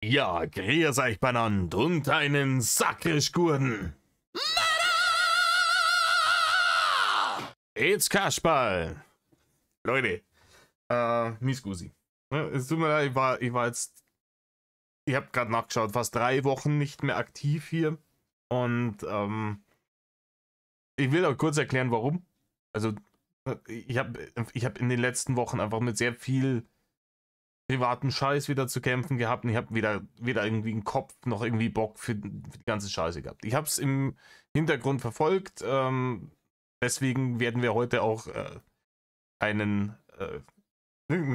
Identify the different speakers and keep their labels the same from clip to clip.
Speaker 1: Ja, grüß euch benannt und einen sakrisch guten. It's Kasperl. Leute, Miesgusi. Es tut mir leid, ich war jetzt, ich habe gerade nachgeschaut, fast 3 Wochen nicht mehr aktiv hier. Und ich will auch kurz erklären, warum. Also, ich hab in den letzten Wochen einfach mit sehr viel privaten Scheiß wieder zu kämpfen gehabt und ich habe weder irgendwie einen Kopf noch irgendwie Bock für die ganze Scheiße gehabt. Ich habe es im Hintergrund verfolgt, deswegen werden wir heute auch einen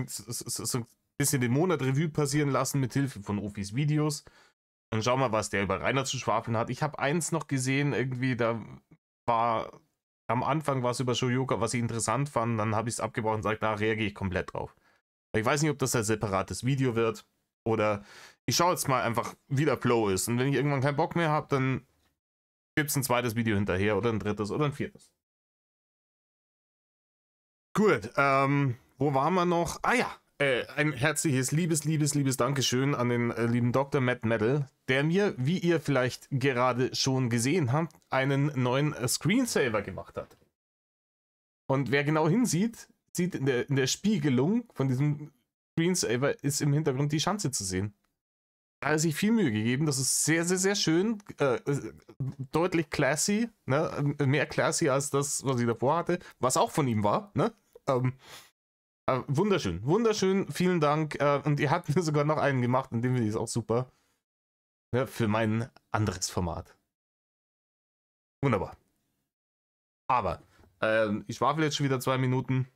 Speaker 1: so ein bisschen den Monat Revue passieren lassen mit Hilfe von Ofis Videos und schau mal, was der über Rainer zu schwafeln hat. Ich habe eins noch gesehen, irgendwie, da war am Anfang was über Shoyoka, was ich interessant fand, dann habe ich es abgebrochen und gesagt, da reagiere ich komplett drauf. Ich weiß nicht, ob das ein separates Video wird oder ich schaue jetzt mal einfach, wie der Flow ist. Und wenn ich irgendwann keinen Bock mehr habe, dann gibt es ein zweites Video hinterher oder ein drittes oder ein viertes. Gut, wo waren wir noch? Ah ja, ein herzliches, liebes Dankeschön an den lieben Dr. Matt Metal, der mir, wie ihr vielleicht gerade schon gesehen habt, einen neuen Screensaver gemacht hat. Und wer genau hinsieht, sieht in der Spiegelung von diesem Screensaver ist im Hintergrund die Schanze zu sehen. Da hat er sich viel Mühe gegeben, das ist sehr schön, deutlich classy, ne? Mehr classy als das, was ich davor hatte, was auch von ihm war, ne? Wunderschön, vielen Dank. Und ihr habt mir sogar noch einen gemacht, und den finde ich auch super. Ja, für mein anderes Format. Wunderbar. Aber, ich schwafel jetzt schon wieder 2 Minuten.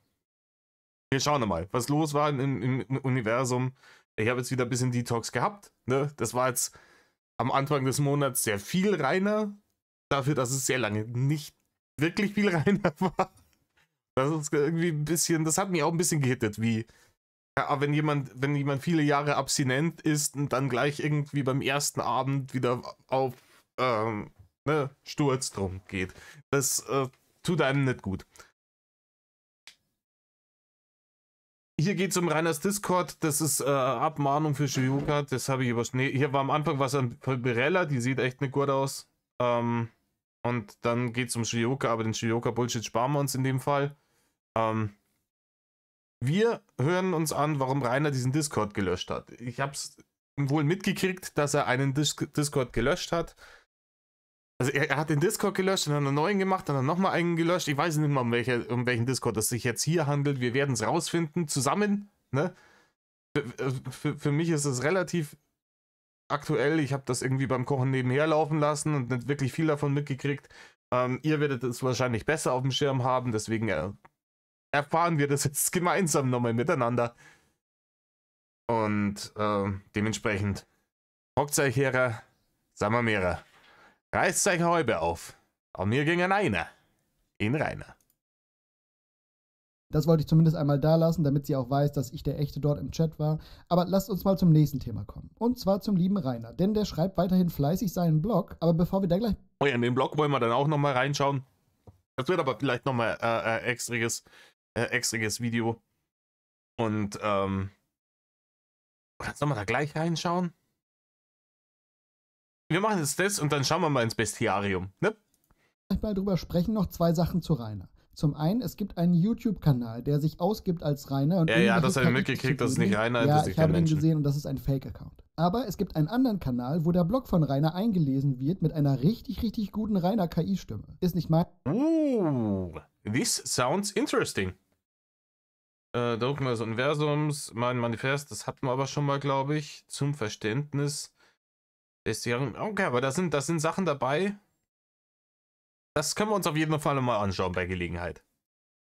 Speaker 1: Wir schauen mal, was los war im Universum. Ich habe jetzt wieder ein bisschen Detox gehabt. Ne? Das war jetzt am Anfang des Monats sehr viel Rainer. Dafür, dass es sehr lange nicht wirklich viel Rainer war. Das ist irgendwie ein bisschen, das hat mich auch ein bisschen gehittet, wie ja, wenn jemand viele Jahre abstinent ist und dann gleich irgendwie beim ersten Abend wieder auf Sturz drum geht. Das tut einem nicht gut. Hier geht es um Rainers Discord, das ist Abmahnung für Shoyoka, das habe ich überschnitten. Hier war am Anfang was an Birella, die sieht echt nicht gut aus. Und dann geht es um Shoyoka, aber den Shoyoka-Bullshit sparen wir uns in dem Fall. Wir hören uns an, warum Rainer diesen Discord gelöscht hat. Ich habe es wohl mitgekriegt, dass er einen Discord gelöscht hat. Also er hat den Discord gelöscht, dann hat er einen neuen gemacht, dann hat er nochmal einen gelöscht. Ich weiß nicht mal, um welchen Discord es sich jetzt hier handelt. Wir werden es rausfinden, zusammen. Ne? Für mich ist es relativ aktuell. Ich habe das irgendwie beim Kochen nebenher laufen lassen und nicht wirklich viel davon mitgekriegt. Ihr werdet es wahrscheinlich besser auf dem Schirm haben, deswegen erfahren wir das jetzt gemeinsam nochmal miteinander. Und dementsprechend hockt euch her, sagen wir mehrer. Reißt euch Häube auf. Aber mir ging einer. In Rainer.
Speaker 2: Das wollte ich zumindest einmal da lassen, damit sie auch weiß, dass ich der Echte dort im Chat war. Aber lasst uns mal zum nächsten Thema kommen. Und zwar zum lieben Rainer. Denn der schreibt weiterhin fleißig seinen Blog. Aber bevor wir da gleich...
Speaker 1: Oh ja, in den Blog wollen wir dann auch nochmal reinschauen. Das wird aber vielleicht nochmal extriges Video. Und sollen wir da gleich reinschauen? Wir machen jetzt das und dann schauen wir mal ins Bestiarium. Ne?
Speaker 2: mal drüber sprechen, noch 2 Sachen zu Rainer. Zum einen, es gibt einen YouTube-Kanal, der sich ausgibt als Rainer. Und
Speaker 1: ja, das habe ich mitgekriegt, dass es nicht Rainer ist.
Speaker 2: Ja, ich habe ihn gesehen und das ist ein Fake-Account. Aber es gibt einen anderen Kanal, wo der Blog von Rainer eingelesen wird mit einer richtig guten Rainer-KI-Stimme. Ist nicht mal...
Speaker 1: This sounds interesting. Dogma des Universums, mein Manifest, das hatten wir aber schon mal, glaube ich, zum Verständnis. Okay, aber da sind Sachen dabei. Das können wir uns auf jeden Fall mal anschauen bei Gelegenheit.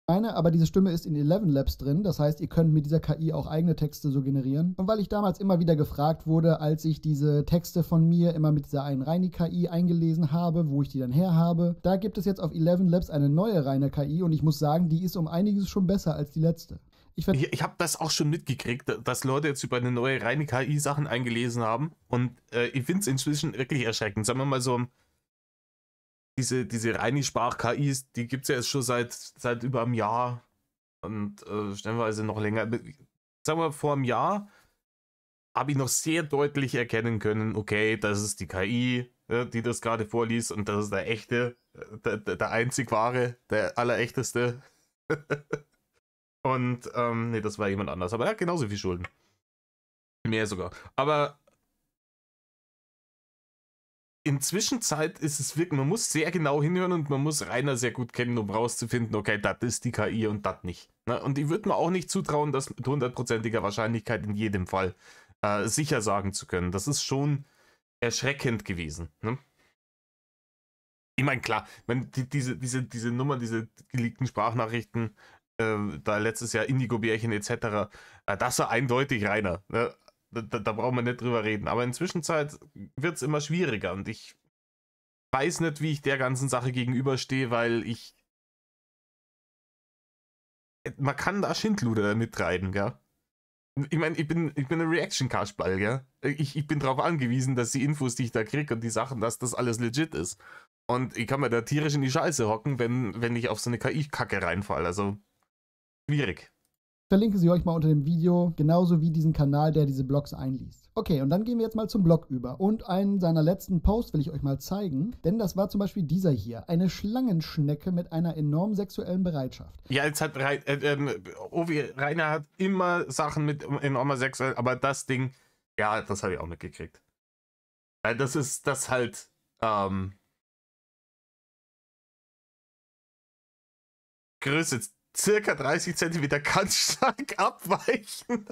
Speaker 2: Aber diese Stimme ist in 11 Labs drin, das heißt, ihr könnt mit dieser KI auch eigene Texte so generieren. Und weil ich damals immer wieder gefragt wurde, als ich diese Texte von mir immer mit dieser einen Rainer-KI eingelesen habe, wo ich die dann her habe, da gibt es jetzt auf 11 Labs eine neue Rainer-KI und ich muss sagen, die ist um einiges schon besser als die letzte.
Speaker 1: Ich habe das auch schon mitgekriegt, dass Leute jetzt über eine neue reine KI Sachen eingelesen haben und ich finde es inzwischen wirklich erschreckend. Sagen wir mal so, diese reine Sprach-KIs, die gibt es ja jetzt schon seit über einem Jahr und stellenweise noch länger. Sagen wir, vor einem Jahr habe ich noch sehr deutlich erkennen können, okay, das ist die KI, die das gerade vorliest und das ist der echte, der einzig wahre, der allerechteste. Und nee, das war jemand anders, aber er hat genauso viel Schulden. Mehr sogar. Aber inzwischen ist es wirklich, man muss sehr genau hinhören und man muss Rainer sehr gut kennen, um rauszufinden, okay, das ist die KI und das nicht. Ne? Und ich würde mir auch nicht zutrauen, das mit 100%iger Wahrscheinlichkeit in jedem Fall sicher sagen zu können. Das ist schon erschreckend gewesen. Ne? Ich meine, klar, diese Nummer, diese geleakten Sprachnachrichten, da letztes Jahr Indigo-Bärchen etc., das war eindeutig Rainer. Ne? Da brauchen wir nicht drüber reden. Aber inzwischen wird es immer schwieriger und ich weiß nicht, wie ich der ganzen Sache gegenüberstehe, weil man kann da Schindluder mittreiben, gell? Ich meine, ich bin ein Reaction-Kasperl, gell? Ich bin darauf angewiesen, dass die Infos, die ich da kriege und die Sachen, dass das alles legit ist. Und ich kann mir da tierisch in die Scheiße hocken, wenn ich auf so eine KI-Kacke reinfalle. Also, schwierig.
Speaker 2: Verlinke sie euch mal unter dem Video, genauso wie diesen Kanal, der diese Blogs einliest. Okay, und dann gehen wir jetzt mal zum Blog über. Und einen seiner letzten Posts will ich euch mal zeigen, denn das war zum Beispiel dieser hier. Eine Schlangenschnecke mit einer enormen sexuellen Bereitschaft.
Speaker 1: Ja, jetzt hat Rainer hat immer Sachen mit enormer sexuell, aber das Ding, ja, das habe ich auch mitgekriegt. Weil das ist das halt, Größe circa 30 Zentimeter ganz stark abweichen.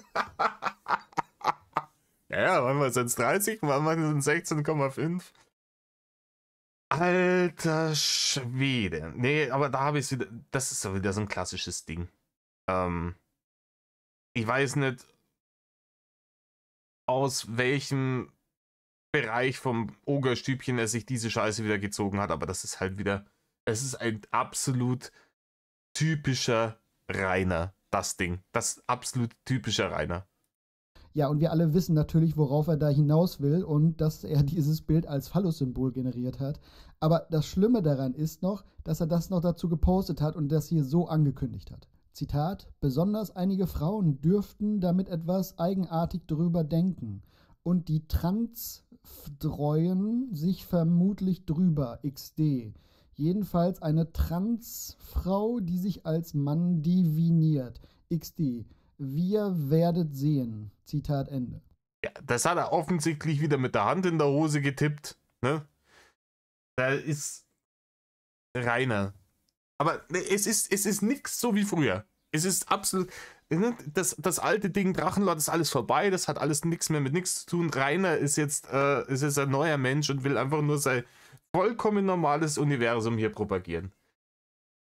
Speaker 1: Ja, manchmal sind es 30, manchmal sind es 16,5. Alter Schwede. Nee, aber da habe ich es wieder. Das ist so wieder so ein klassisches Ding. Ich weiß nicht, aus welchem Bereich vom Ogerstübchen er sich diese Scheiße wieder gezogen hat, aber das ist halt wieder. Es ist ein absolut typischer Rainer. Das Ding. Das absolut typischer Rainer.
Speaker 2: Ja, und wir alle wissen natürlich, worauf er da hinaus will und dass er dieses Bild als Phallus-Symbol generiert hat. Aber das Schlimme daran ist noch, dass er das noch dazu gepostet hat und das hier so angekündigt hat. Zitat: Besonders einige Frauen dürften damit etwas eigenartig drüber denken. Und die Trans dreuen sich vermutlich drüber. XD. Jedenfalls eine Transfrau, die sich als Mann diviniert. XD. Wir werdet sehen. Zitat Ende.
Speaker 1: Ja, das hat er offensichtlich wieder mit der Hand in der Hose getippt. Ne? Da ist Rainer. Aber es ist nichts so wie früher. Es ist absolut. Das alte Ding Drachenlord ist alles vorbei. Das hat alles nichts mehr mit nichts zu tun. Rainer ist jetzt ein neuer Mensch und will einfach nur sein vollkommen normales Universum hier propagieren.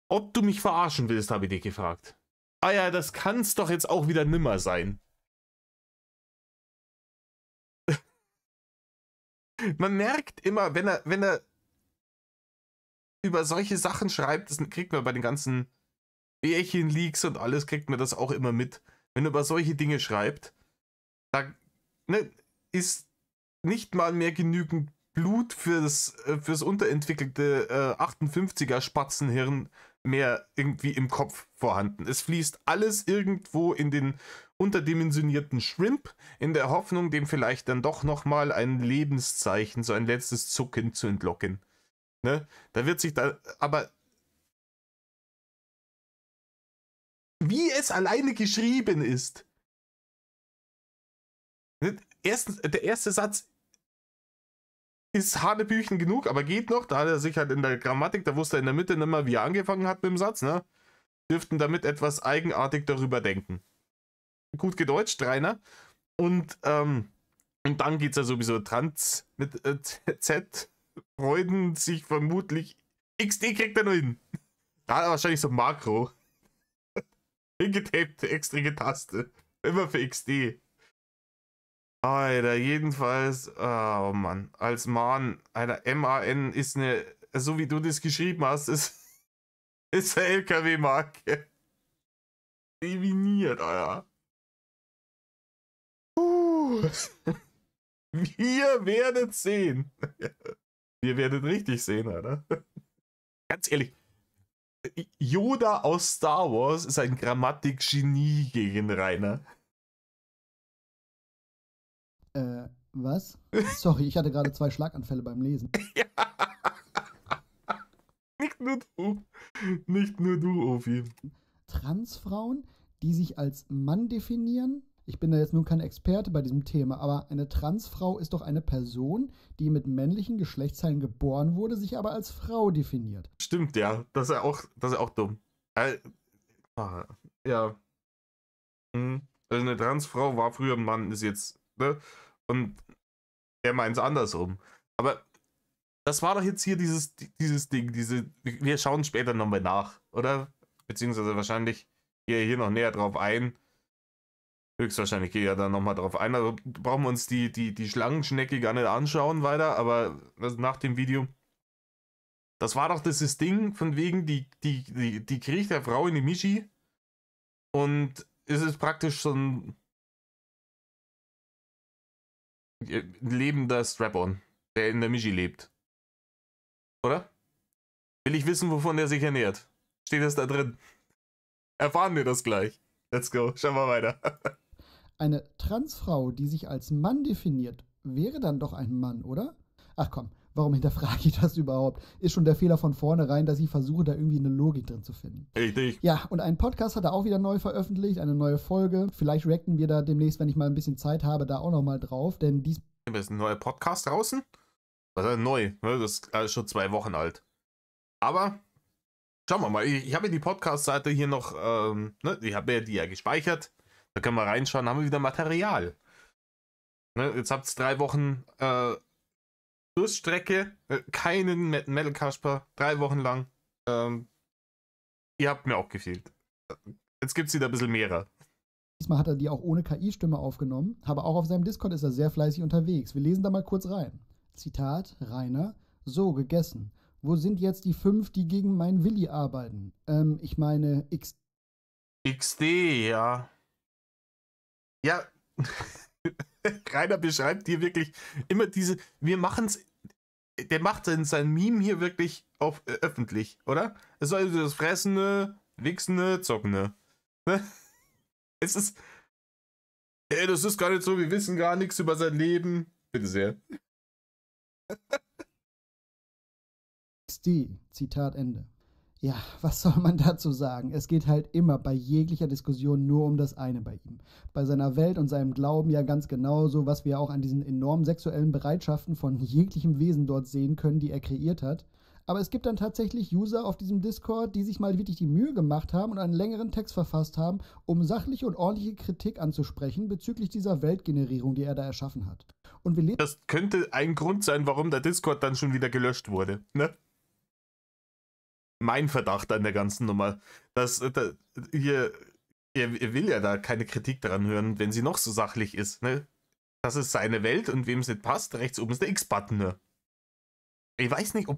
Speaker 1: Ob du mich verarschen willst, habe ich dich gefragt. Ah ja, das kann's doch jetzt auch wieder nimmer sein. Man merkt immer, wenn er über solche Sachen schreibt, das kriegt man bei den ganzen Bärchen-Leaks und alles, kriegt man das auch immer mit. Wenn er über solche Dinge schreibt, da ist nicht mal mehr genügend Blut fürs unterentwickelte 58er Spatzenhirn mehr irgendwie im Kopf vorhanden. Es fließt alles irgendwo in den unterdimensionierten Shrimp, in der Hoffnung, dem vielleicht dann doch nochmal ein Lebenszeichen, so ein letztes Zucken zu entlocken. Ne? Da wird sich da, aber wie es alleine geschrieben ist. Der erste Satz ist Hanebüchen genug, aber geht noch. Da hat er sich halt in der Grammatik, da wusste er in der Mitte nicht mehr, wie er angefangen hat mit dem Satz, ne? Dürften damit etwas eigenartig darüber denken. Gut gedeutscht, Rainer. Und dann geht es ja sowieso Trans mit Z. Freuden sich vermutlich. XD kriegt er nur hin. Da hat er wahrscheinlich so Makro. Hingetapte extra Taste. Immer für XD. Alter, jedenfalls, oh Mann, als Mann, Alter, MAN ist eine, so wie du das geschrieben hast, ist eine LKW-Marke. Definiert, Alter. Wir werden sehen. Wir werden richtig sehen, Alter. Ganz ehrlich, Yoda aus Star Wars ist ein Grammatik-Genie gegen Rainer.
Speaker 2: Was? Sorry, ich hatte gerade 2 Schlaganfälle beim Lesen.
Speaker 1: Ja. Nicht nur du. Nicht nur du, Ofi.
Speaker 2: Transfrauen, die sich als Mann definieren. Ich bin da jetzt nun kein Experte bei diesem Thema, aber eine Transfrau ist doch eine Person, die mit männlichen Geschlechtsteilen geboren wurde, sich aber als Frau definiert.
Speaker 1: Stimmt, ja. Das ist auch dumm. Ja. Also eine Transfrau war früher ein Mann, ist jetzt, ne? Und er meint es andersrum. Aber das war doch jetzt hier dieses Ding, wir schauen später nochmal nach, oder? Beziehungsweise wahrscheinlich gehe hier noch näher drauf ein. Höchstwahrscheinlich gehe ich ja dann nochmal drauf ein. Also brauchen wir uns die Schlangenschnecke gar nicht anschauen weiter, aber nach dem Video. Das war doch dieses Ding von wegen, die kriegt der Frau in die Mischi und es ist praktisch so ein lebender Strap-on, der in der Mischi lebt. Oder? Will ich wissen, wovon der sich ernährt? Steht das da drin? Erfahren wir das gleich. Let's go, schauen wir weiter.
Speaker 2: Eine Transfrau, die sich als Mann definiert, wäre dann doch ein Mann, oder? Ach komm, warum hinterfrage ich das überhaupt? Ist schon der Fehler von vornherein, dass ich versuche, da irgendwie eine Logik drin zu finden.
Speaker 1: Richtig.
Speaker 2: Ja, und einen Podcast hat er auch wieder neu veröffentlicht, eine neue Folge. Vielleicht reacten wir da demnächst, wenn ich mal ein bisschen Zeit habe, da auch nochmal drauf, denn dies...
Speaker 1: Ist ein neuer Podcast draußen? Was ist neu? Das ist schon 2 Wochen alt. Aber schauen wir mal. Ich habe die Podcast-Seite hier noch, ich habe ja die ja gespeichert. Da können wir reinschauen, haben wir wieder Material. Ne, jetzt habt ihr 3 Wochen Durststrecke, keinen Metal Kasper, 3 Wochen lang. Ihr habt mir auch gefehlt. Jetzt gibt es wieder ein bisschen mehrer.
Speaker 2: Diesmal hat er die auch ohne KI-Stimme aufgenommen, aber auch auf seinem Discord ist er sehr fleißig unterwegs. Wir lesen da mal kurz rein. Zitat, Rainer, so, gegessen. Wo sind jetzt die 5, die gegen meinen Willi arbeiten? Ich meine,
Speaker 1: XD, ja. Ja, Rainer beschreibt hier wirklich immer wir machen's, der macht sein Meme hier wirklich auf öffentlich, oder? Es soll also das Fressende, Wichsende, Zockende. Ne? Es ist, das ist gar nicht so, wir wissen gar nichts über sein Leben. Bitte sehr.
Speaker 2: XD, Zitat Ende. Ja, was soll man dazu sagen? Es geht halt immer bei jeglicher Diskussion nur um das eine bei ihm. Bei seiner Welt und seinem Glauben ja ganz genauso, was wir auch an diesen enormen sexuellen Bereitschaften von jeglichem Wesen dort sehen können, die er kreiert hat. Aber es gibt dann tatsächlich User auf diesem Discord, die sich mal wirklich die Mühe gemacht haben und einen längeren Text verfasst haben, um sachliche und ordentliche Kritik anzusprechen bezüglich dieser Weltgenerierung, die er da erschaffen hat. Und
Speaker 1: das könnte ein Grund sein, warum der Discord dann schon wieder gelöscht wurde, ne? Mein Verdacht an der ganzen Nummer, dass er will ja da keine Kritik daran hören, wenn sie noch so sachlich ist, ne? Das ist seine Welt und wem es nicht passt, rechts oben ist der X-Button, ne? Ich weiß nicht,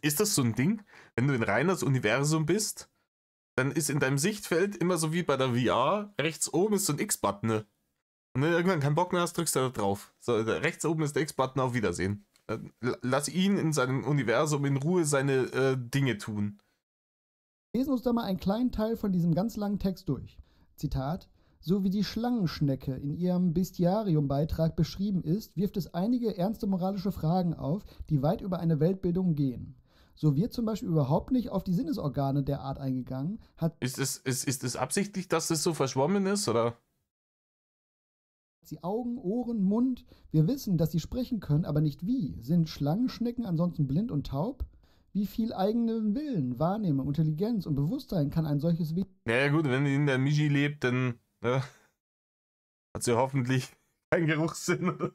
Speaker 1: ist das so ein Ding, wenn du in Rainers Universum bist, dann ist in deinem Sichtfeld immer so wie bei der VR, rechts oben ist so ein X-Button, ne? Und wenn du irgendwann keinen Bock mehr hast, drückst du da drauf. So, rechts oben ist der X-Button, auf Wiedersehen. Lass ihn in seinem Universum in Ruhe seine Dinge tun.
Speaker 2: Lesen uns da mal einen kleinen Teil von diesem ganz langen Text durch. Zitat: So wie die Schlangenschnecke in ihrem Bestiarium-Beitrag beschrieben ist, wirft es einige ernste moralische Fragen auf, die weit über eine Weltbildung gehen. So wird zum Beispiel überhaupt nicht auf die Sinnesorgane der Art eingegangen.
Speaker 1: Ist es absichtlich, dass es so verschwommen ist, oder?
Speaker 2: Sie Augen, Ohren, Mund. Wir wissen, dass sie sprechen können, aber nicht wie. Sind Schlangenschnecken ansonsten blind und taub? Wie viel eigenen Willen, Wahrnehmung, Intelligenz und Bewusstsein kann ein solches Wesen...
Speaker 1: Ja gut, wenn in der Mischi lebt, dann hat sie hoffentlich keinen Geruchssinn oder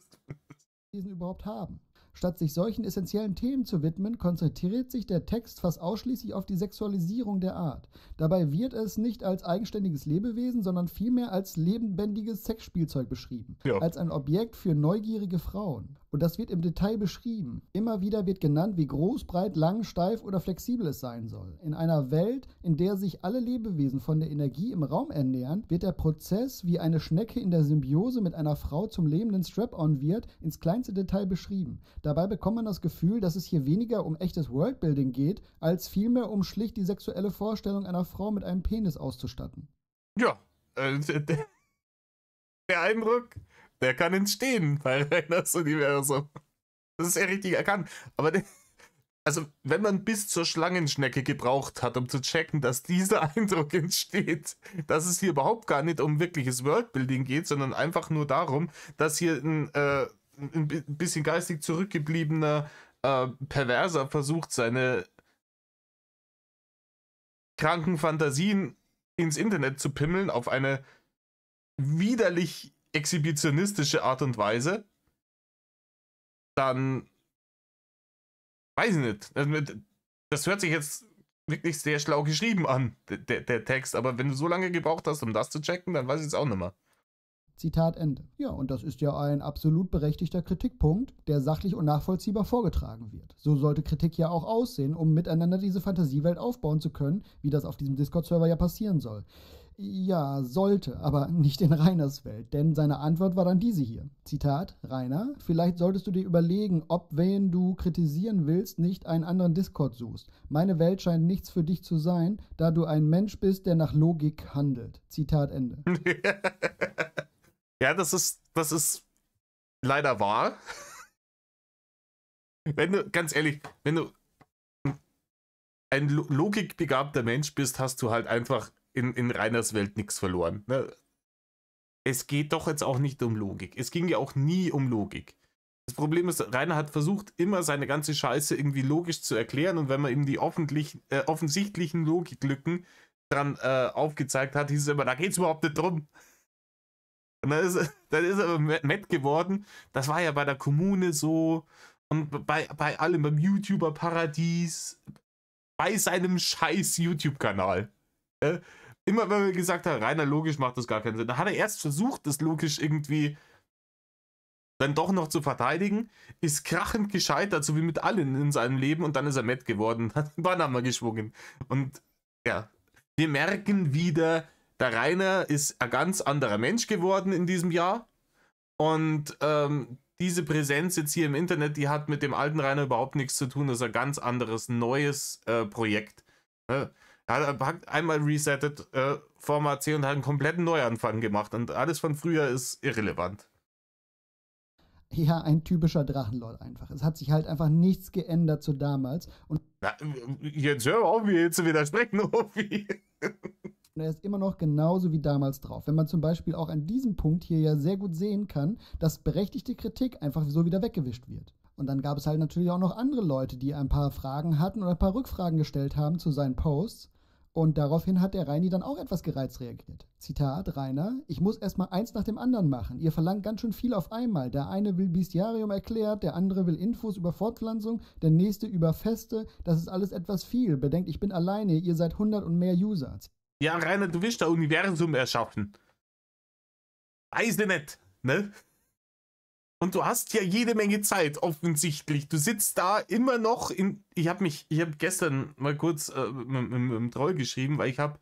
Speaker 2: überhaupt haben. Statt sich solchen essentiellen Themen zu widmen, konzentriert sich der Text fast ausschließlich auf die Sexualisierung der Art. Dabei wird es nicht als eigenständiges Lebewesen, sondern vielmehr als lebendiges Sexspielzeug beschrieben. Ja. Als ein Objekt für neugierige Frauen. Und das wird im Detail beschrieben. Immer wieder wird genannt, wie groß, breit, lang, steif oder flexibel es sein soll. In einer Welt, in der sich alle Lebewesen von der Energie im Raum ernähren, wird der Prozess, wie eine Schnecke in der Symbiose mit einer Frau zum lebenden Strap-on wird, ins kleinste Detail beschrieben. Dabei bekommt man das Gefühl, dass es hier weniger um echtes Worldbuilding geht, als vielmehr um schlicht die sexuelle Vorstellung einer Frau mit einem Penis auszustatten.
Speaker 1: Ja, der Eindruck der kann entstehen bei Rainers Universum. Das ist ja richtig erkannt. Aber also, wenn man bis zur Schlangenschnecke gebraucht hat, um zu checken, dass dieser Eindruck entsteht, dass es hier überhaupt gar nicht um wirkliches Worldbuilding geht, sondern einfach nur darum, dass hier ein bisschen geistig zurückgebliebener Perverser versucht, seine kranken Fantasien ins Internet zu pimmeln auf eine widerlich exhibitionistische Art und Weise, dann weiß ich nicht. Das hört sich jetzt wirklich sehr schlau geschrieben an, der Text, aber wenn du so lange gebraucht hast, um das zu checken, dann weiß ich es auch nicht mehr.
Speaker 2: Zitat Ende. Ja, und das ist ja ein absolut berechtigter Kritikpunkt, der sachlich und nachvollziehbar vorgetragen wird. So sollte Kritik ja auch aussehen, um miteinander diese Fantasiewelt aufbauen zu können, wie das auf diesem Discord-Server ja passieren soll. Ja, sollte, aber nicht in Rainers Welt, denn seine Antwort war dann diese hier. Zitat, Rainer, vielleicht solltest du dir überlegen, ob, wenn du kritisieren willst, nicht einen anderen Discord suchst. Meine Welt scheint nichts für dich zu sein, da du ein Mensch bist, der nach Logik handelt. Zitat Ende.
Speaker 1: Ja, das ist leider wahr. Wenn du, ganz ehrlich, wenn du ein logikbegabter Mensch bist, hast du halt einfach in Rainers Welt nichts verloren. Ne? Es geht doch jetzt auch nicht um Logik. Es ging ja auch nie um Logik. Das Problem ist, Rainer hat versucht, immer seine ganze Scheiße irgendwie logisch zu erklären, und wenn man ihm die offensichtlichen Logiklücken dran aufgezeigt hat, hieß es immer, da geht es überhaupt nicht drum. Und dann ist er aber Matt geworden. Das war ja bei der Kommune so und bei allem, beim YouTuber-Paradies, bei seinem scheiß YouTube-Kanal. Immer wenn er gesagt hat, Rainer, logisch macht das gar keinen Sinn. Dann hat er erst versucht, das logisch irgendwie dann doch noch zu verteidigen, ist krachend gescheitert, so wie mit allen in seinem Leben, und dann ist er Matt geworden, hat den Banner geschwungen. Und ja, wir merken wieder, der Rainer ist ein ganz anderer Mensch geworden in diesem Jahr, und diese Präsenz jetzt hier im Internet, die hat mit dem alten Rainer überhaupt nichts zu tun. Das ist ein ganz anderes, neues Projekt. Er hat einmal resettet, Format C, und hat einen kompletten Neuanfang gemacht, und alles von früher ist irrelevant.
Speaker 2: Ja, ein typischer Drachenlord einfach. Es hat sich halt einfach nichts geändert zu damals. Und
Speaker 1: Na, jetzt hör auf, mir jetzt zu widersprechen, Ofi.
Speaker 2: er ist immer noch genauso wie damals drauf. Wenn man zum Beispiel auch an diesem Punkt hier ja sehr gut sehen kann, dass berechtigte Kritik einfach so wieder weggewischt wird. Und dann gab es halt natürlich auch noch andere Leute, die ein paar Fragen hatten oder ein paar Rückfragen gestellt haben zu seinen Posts. Und daraufhin hat der Reini dann auch etwas gereizt reagiert. Zitat, Rainer, ich muss erstmal eins nach dem anderen machen. Ihr verlangt ganz schön viel auf einmal. Der eine will Bestiarium erklärt, der andere will Infos über Fortpflanzung, der nächste über Feste. Das ist alles etwas viel. Bedenkt, ich bin alleine, ihr seid 100 und mehr User.
Speaker 1: Ja, Rainer, du willst ein Universum erschaffen. Weiß ich nicht, ne? Und du hast ja jede Menge Zeit, offensichtlich. Du sitzt da immer noch in... Ich habe gestern mal kurz mit dem Troll geschrieben, weil ich habe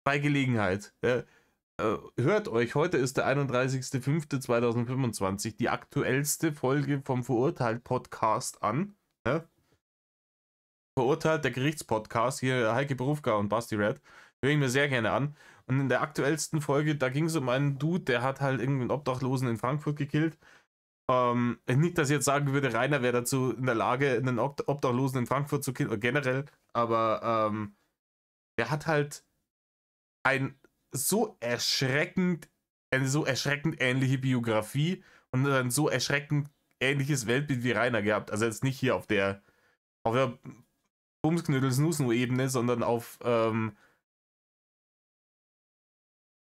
Speaker 1: bei Gelegenheit... hört euch, heute ist der 31.05.2025, die aktuellste Folge vom Verurteilt-Podcast an. Ne? Verurteilt, der Gerichtspodcast, hier Heike Berufka und Basti Red. Höre ich mir sehr gerne an. Und in der aktuellsten Folge, da ging es um einen Dude, der hat halt irgendeinen Obdachlosen in Frankfurt gekillt. Nicht, dass ich jetzt sagen würde, Rainer wäre dazu in der Lage, einen Obdachlosen in Frankfurt zu killen, oder generell, aber der hat halt eine so erschreckend ähnliche Biografie und ein so erschreckend ähnliches Weltbild wie Rainer gehabt. Also jetzt nicht hier auf der Bumsknödel-Snusnu-Ebene, sondern auf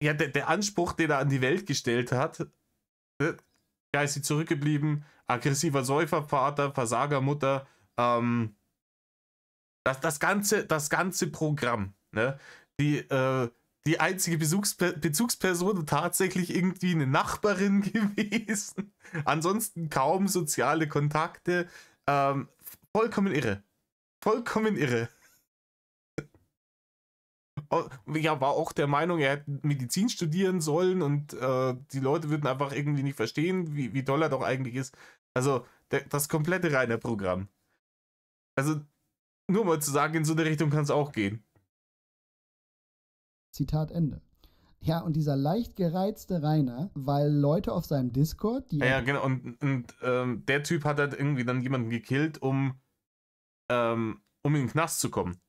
Speaker 1: ja, der Anspruch, den er an die Welt gestellt hat, geistig zurückgeblieben, aggressiver Säufervater, Versagermutter, das ganze Programm, ne? Die einzige Bezugsperson tatsächlich irgendwie eine Nachbarin gewesen, ansonsten kaum soziale Kontakte, vollkommen irre. Vollkommen irre. Ja, war auch der Meinung, er hätte Medizin studieren sollen, und die Leute würden einfach irgendwie nicht verstehen, wie toll er doch eigentlich ist. Also das komplette Rainer-Programm. Also nur mal zu sagen, in so eine Richtung kann es auch gehen.
Speaker 2: Zitat Ende. Ja, und dieser leicht gereizte Rainer, weil Leute auf seinem Discord, die...
Speaker 1: Ja, genau, und der Typ hat halt irgendwie dann jemanden gekillt, um in den Knast zu kommen.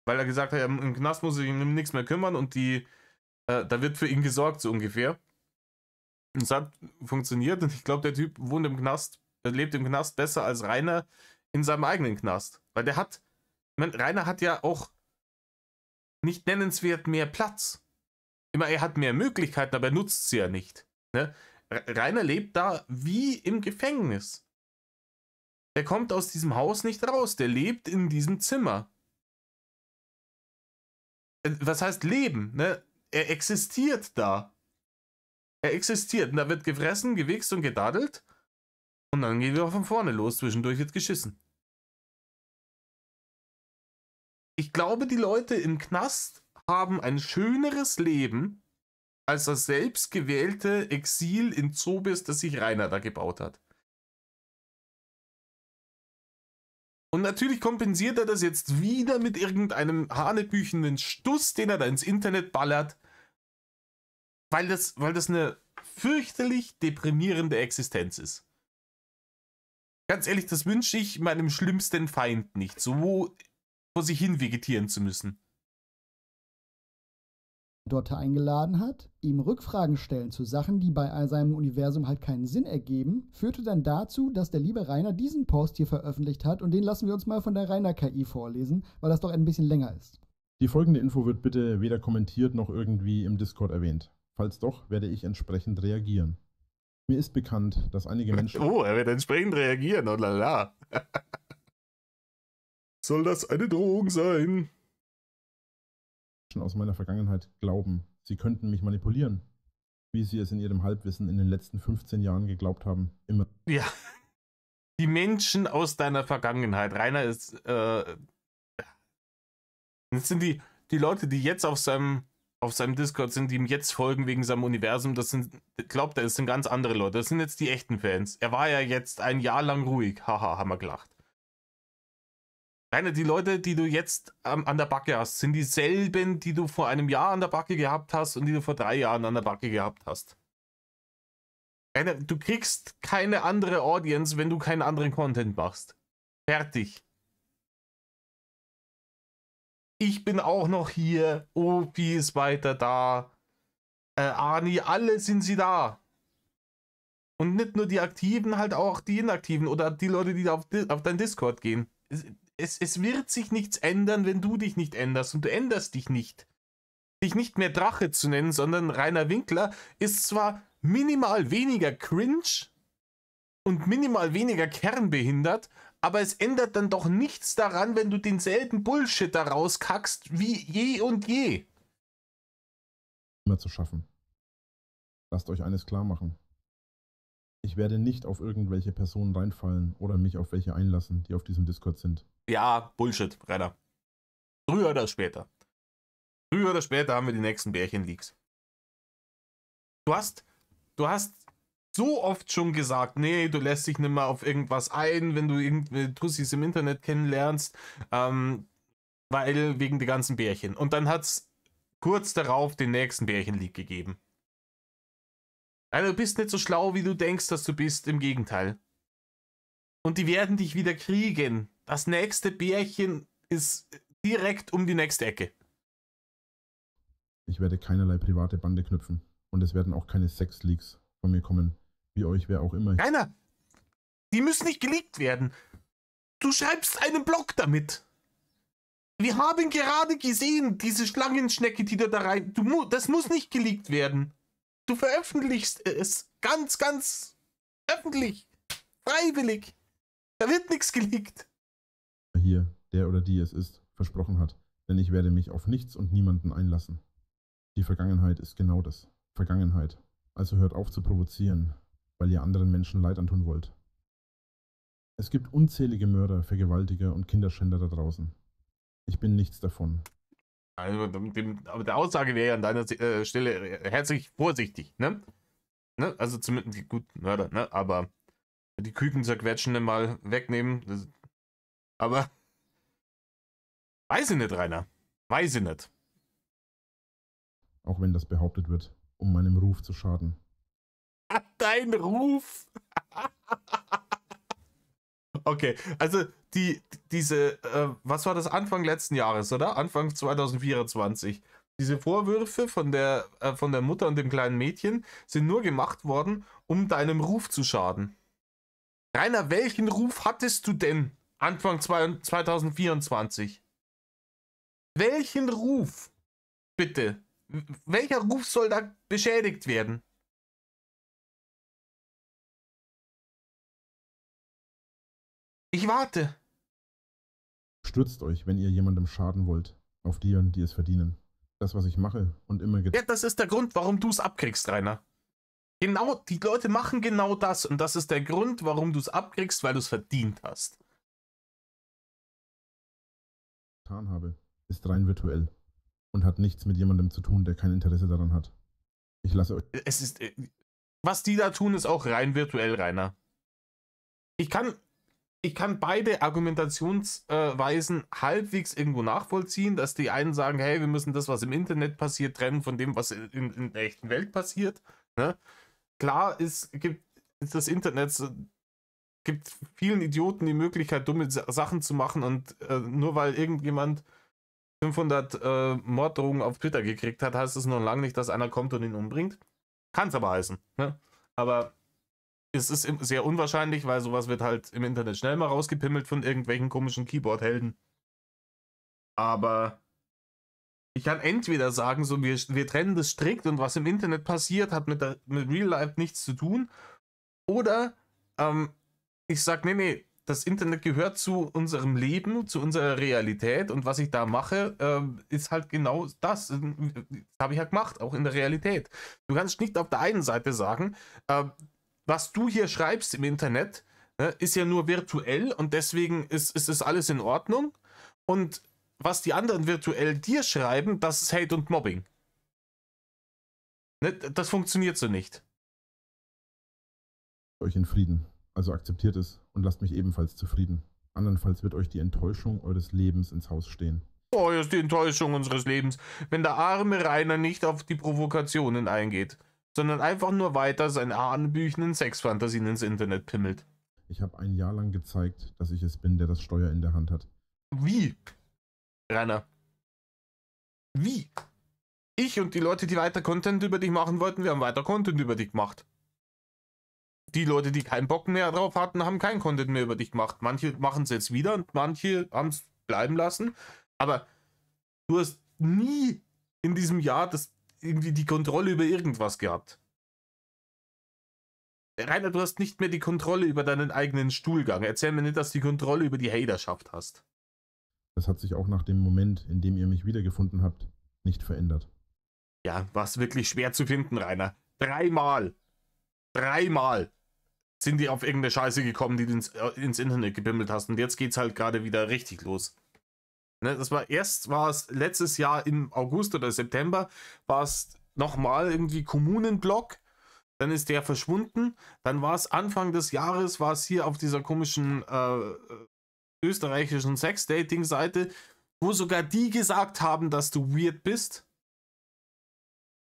Speaker 1: Weil er gesagt hat, im Knast muss sich um nichts mehr kümmern und da wird für ihn gesorgt, so ungefähr. Und es hat funktioniert und ich glaube, der Typ wohnt im Knast, lebt im Knast besser als Rainer in seinem eigenen Knast. Weil Rainer hat ja auch nicht nennenswert mehr Platz. Immer, er hat mehr Möglichkeiten, aber er nutzt sie ja nicht. Ne? Rainer lebt da wie im Gefängnis. Der kommt aus diesem Haus nicht raus, der lebt in diesem Zimmer. Was heißt leben? Ne? Er existiert da. Er existiert und da wird gefressen, gewichst und gedaddelt und dann gehen wir von vorne los, zwischendurch wird geschissen. Ich glaube, die Leute im Knast haben ein schöneres Leben als das selbstgewählte Exil in Zobis, das sich Rainer da gebaut hat. Und natürlich kompensiert er das jetzt wieder mit irgendeinem hanebüchenden Stuss, den er da ins Internet ballert, weil das eine fürchterlich deprimierende Existenz ist. Ganz ehrlich, das wünsche ich meinem schlimmsten Feind nicht, so vor sich hin vegetieren zu müssen.
Speaker 2: Dotte eingeladen hat, ihm Rückfragen stellen zu Sachen, die bei seinem Universum halt keinen Sinn ergeben, führte dann dazu, dass der liebe Rainer diesen Post hier veröffentlicht hat und den lassen wir uns mal von der Rainer-KI vorlesen, weil das doch ein bisschen länger ist.
Speaker 3: Die folgende Info wird bitte weder kommentiert noch irgendwie im Discord erwähnt. Falls doch, werde ich entsprechend reagieren. Mir ist bekannt, dass einige Menschen...
Speaker 1: Oh, er wird entsprechend reagieren, oh lala. Soll das eine Drohung sein?
Speaker 3: aus meiner Vergangenheit glauben, sie könnten mich manipulieren, wie sie es in ihrem Halbwissen in den letzten 15 Jahren geglaubt haben. Immer.
Speaker 1: Ja, die Menschen aus deiner Vergangenheit. Rainer ist, das sind die Leute, die jetzt auf seinem Discord sind, die ihm jetzt folgen wegen seinem Universum. Glaubt er, das sind ganz andere Leute. Das sind jetzt die echten Fans. Er war ja jetzt ein Jahr lang ruhig. Haha, haben wir gelacht. Rainer, die Leute, die du jetzt an der Backe hast, sind dieselben, die du vor einem Jahr an der Backe gehabt hast und die du vor 3 Jahren an der Backe gehabt hast. Rainer, du kriegst keine andere Audience, wenn du keinen anderen Content machst. Fertig. Ich bin auch noch hier. Opi ist weiter da. Ani, alle sind sie da. Und nicht nur die Aktiven, halt auch die Inaktiven oder die Leute, die auf dein Discord gehen. Es wird sich nichts ändern, wenn du dich nicht änderst. Und du änderst dich nicht. Dich nicht mehr Drache zu nennen, sondern Rainer Winkler ist zwar minimal weniger cringe und minimal weniger kernbehindert, aber es ändert dann doch nichts daran, wenn du denselben Bullshit da rauskackst wie je und je.
Speaker 3: Immer zu schaffen. Lasst euch eines klar machen. Ich werde nicht auf irgendwelche Personen reinfallen oder mich auf welche einlassen, die auf diesem Discord sind.
Speaker 1: Ja, Bullshit, Rainer. Früher oder später. Früher oder später haben wir die nächsten Bärchen-Leaks. Du hast so oft schon gesagt, nee, du lässt dich nicht mehr auf irgendwas ein, wenn du irgendwie Tussis im Internet kennenlernst, weil wegen der ganzen Bärchen. Und dann hat es kurz darauf den nächsten Bärchen-Leak gegeben. Also du bist nicht so schlau, wie du denkst, dass du bist, im Gegenteil. Und die werden dich wieder kriegen. Das nächste Bärchen ist direkt um die nächste Ecke.
Speaker 3: Ich werde keinerlei private Bande knüpfen. Und es werden auch keine Sex-Leaks von mir kommen. Wie euch, wer auch immer.
Speaker 1: Keiner. Die müssen nicht geleakt werden. Du schreibst einen Blog damit. Wir haben gerade gesehen, diese Schlangenschnecke, die du da rein... Das muss nicht geleakt werden. Du veröffentlichst es ganz, ganz öffentlich. Freiwillig. Da wird nichts geleakt.
Speaker 3: Hier, der oder die es ist, versprochen hat. Denn ich werde mich auf nichts und niemanden einlassen. Die Vergangenheit ist genau das. Vergangenheit. Also hört auf zu provozieren, weil ihr anderen Menschen Leid antun wollt. Es gibt unzählige Mörder, Vergewaltiger und Kinderschänder da draußen. Ich bin nichts davon.
Speaker 1: Also, aber der Aussage wäre ja an deiner Stelle herzlich vorsichtig, ne? Also zumindest, gut, Mörder, ne? Aber die Küken zerquetschen mal wegnehmen. Aber weiß ich nicht, Rainer. Weiß ich nicht.
Speaker 3: Auch wenn das behauptet wird, um meinem Ruf zu schaden.
Speaker 1: Dein Ruf! Okay, also was war das, Anfang letzten Jahres, oder? Anfang 2024. Diese Vorwürfe von der Mutter und dem kleinen Mädchen sind nur gemacht worden, um deinem Ruf zu schaden. Rainer, welchen Ruf hattest du denn Anfang 2024? Welchen Ruf? Bitte. Welcher Ruf soll da beschädigt werden? Ich warte.
Speaker 3: Stürzt euch, wenn ihr jemandem schaden wollt, auf die, die es verdienen. Das, was ich mache und immer
Speaker 1: Ja, das ist der Grund, warum du es abkriegst, Rainer. Genau, die Leute machen genau das und das ist der Grund, warum du es abkriegst, weil du es verdient hast.
Speaker 3: getan habe, ist rein virtuell und hat nichts mit jemandem zu tun, der kein Interesse daran hat. Ich lasse euch.
Speaker 1: Was die da tun, ist auch rein virtuell, Rainer. Ich kann beide Argumentationsweisen halbwegs irgendwo nachvollziehen, dass die einen sagen, hey, wir müssen das, was im Internet passiert, trennen von dem, was in der echten Welt passiert. Ne? Klar, das Internet gibt vielen Idioten die Möglichkeit, dumme Sachen zu machen und nur weil irgendjemand 500 Morddrohungen auf Twitter gekriegt hat, heißt es noch lange nicht, dass einer kommt und ihn umbringt. Kann es aber heißen. Ne? Aber es ist sehr unwahrscheinlich, weil sowas wird halt im Internet schnell mal rausgepimmelt von irgendwelchen komischen Keyboard-Helden. Aber ich kann entweder sagen, so wir trennen das strikt und was im Internet passiert, hat mit Real Life nichts zu tun. Oder ich sage, nee, das Internet gehört zu unserem Leben, zu unserer Realität und was ich da mache, ist halt genau das. Das habe ich ja gemacht, auch in der Realität. Du kannst nicht auf der einen Seite sagen, was du hier schreibst im Internet, ne, ist ja nur virtuell und deswegen ist alles in Ordnung. Und was die anderen virtuell dir schreiben, das ist Hate und Mobbing. Ne, das funktioniert so nicht.
Speaker 3: Euch in Frieden. Also akzeptiert es und lasst mich ebenfalls zufrieden. Andernfalls wird euch die Enttäuschung eures Lebens ins Haus stehen.
Speaker 1: Oh, das ist die Enttäuschung unseres Lebens, wenn der arme Rainer nicht auf die Provokationen eingeht, sondern einfach nur weiter seine hanebüchenden Sexfantasien ins Internet pimmelt.
Speaker 3: Ich habe ein Jahr lang gezeigt, dass ich es bin, der das Steuer in der Hand hat.
Speaker 1: Wie? Rainer. Wie? Ich und die Leute, die weiter Content über dich machen wollten, wir haben weiter Content über dich gemacht. Die Leute, die keinen Bock mehr drauf hatten, haben keinen Content mehr über dich gemacht. Manche machen es jetzt wieder und manche haben es bleiben lassen. Aber du hast nie in diesem Jahr irgendwie die Kontrolle über irgendwas gehabt. Rainer, du hast nicht mehr die Kontrolle über deinen eigenen Stuhlgang. Erzähl mir nicht, dass du die Kontrolle über die Haterschaft hast.
Speaker 3: Das hat sich auch nach dem Moment, in dem ihr mich wiedergefunden habt, nicht verändert.
Speaker 1: Ja, war es wirklich schwer zu finden, Rainer. Dreimal sind die auf irgendeine Scheiße gekommen, die du ins Internet gebimmelt hast. Und jetzt geht's halt gerade wieder richtig los. Ne, war es letztes Jahr im August oder September, war es nochmal irgendwie Kommunenblock. Dann ist der verschwunden. Dann war es Anfang des Jahres, war es hier auf dieser komischen österreichischen Sex-Dating-Seite, wo sogar die gesagt haben, dass du weird bist.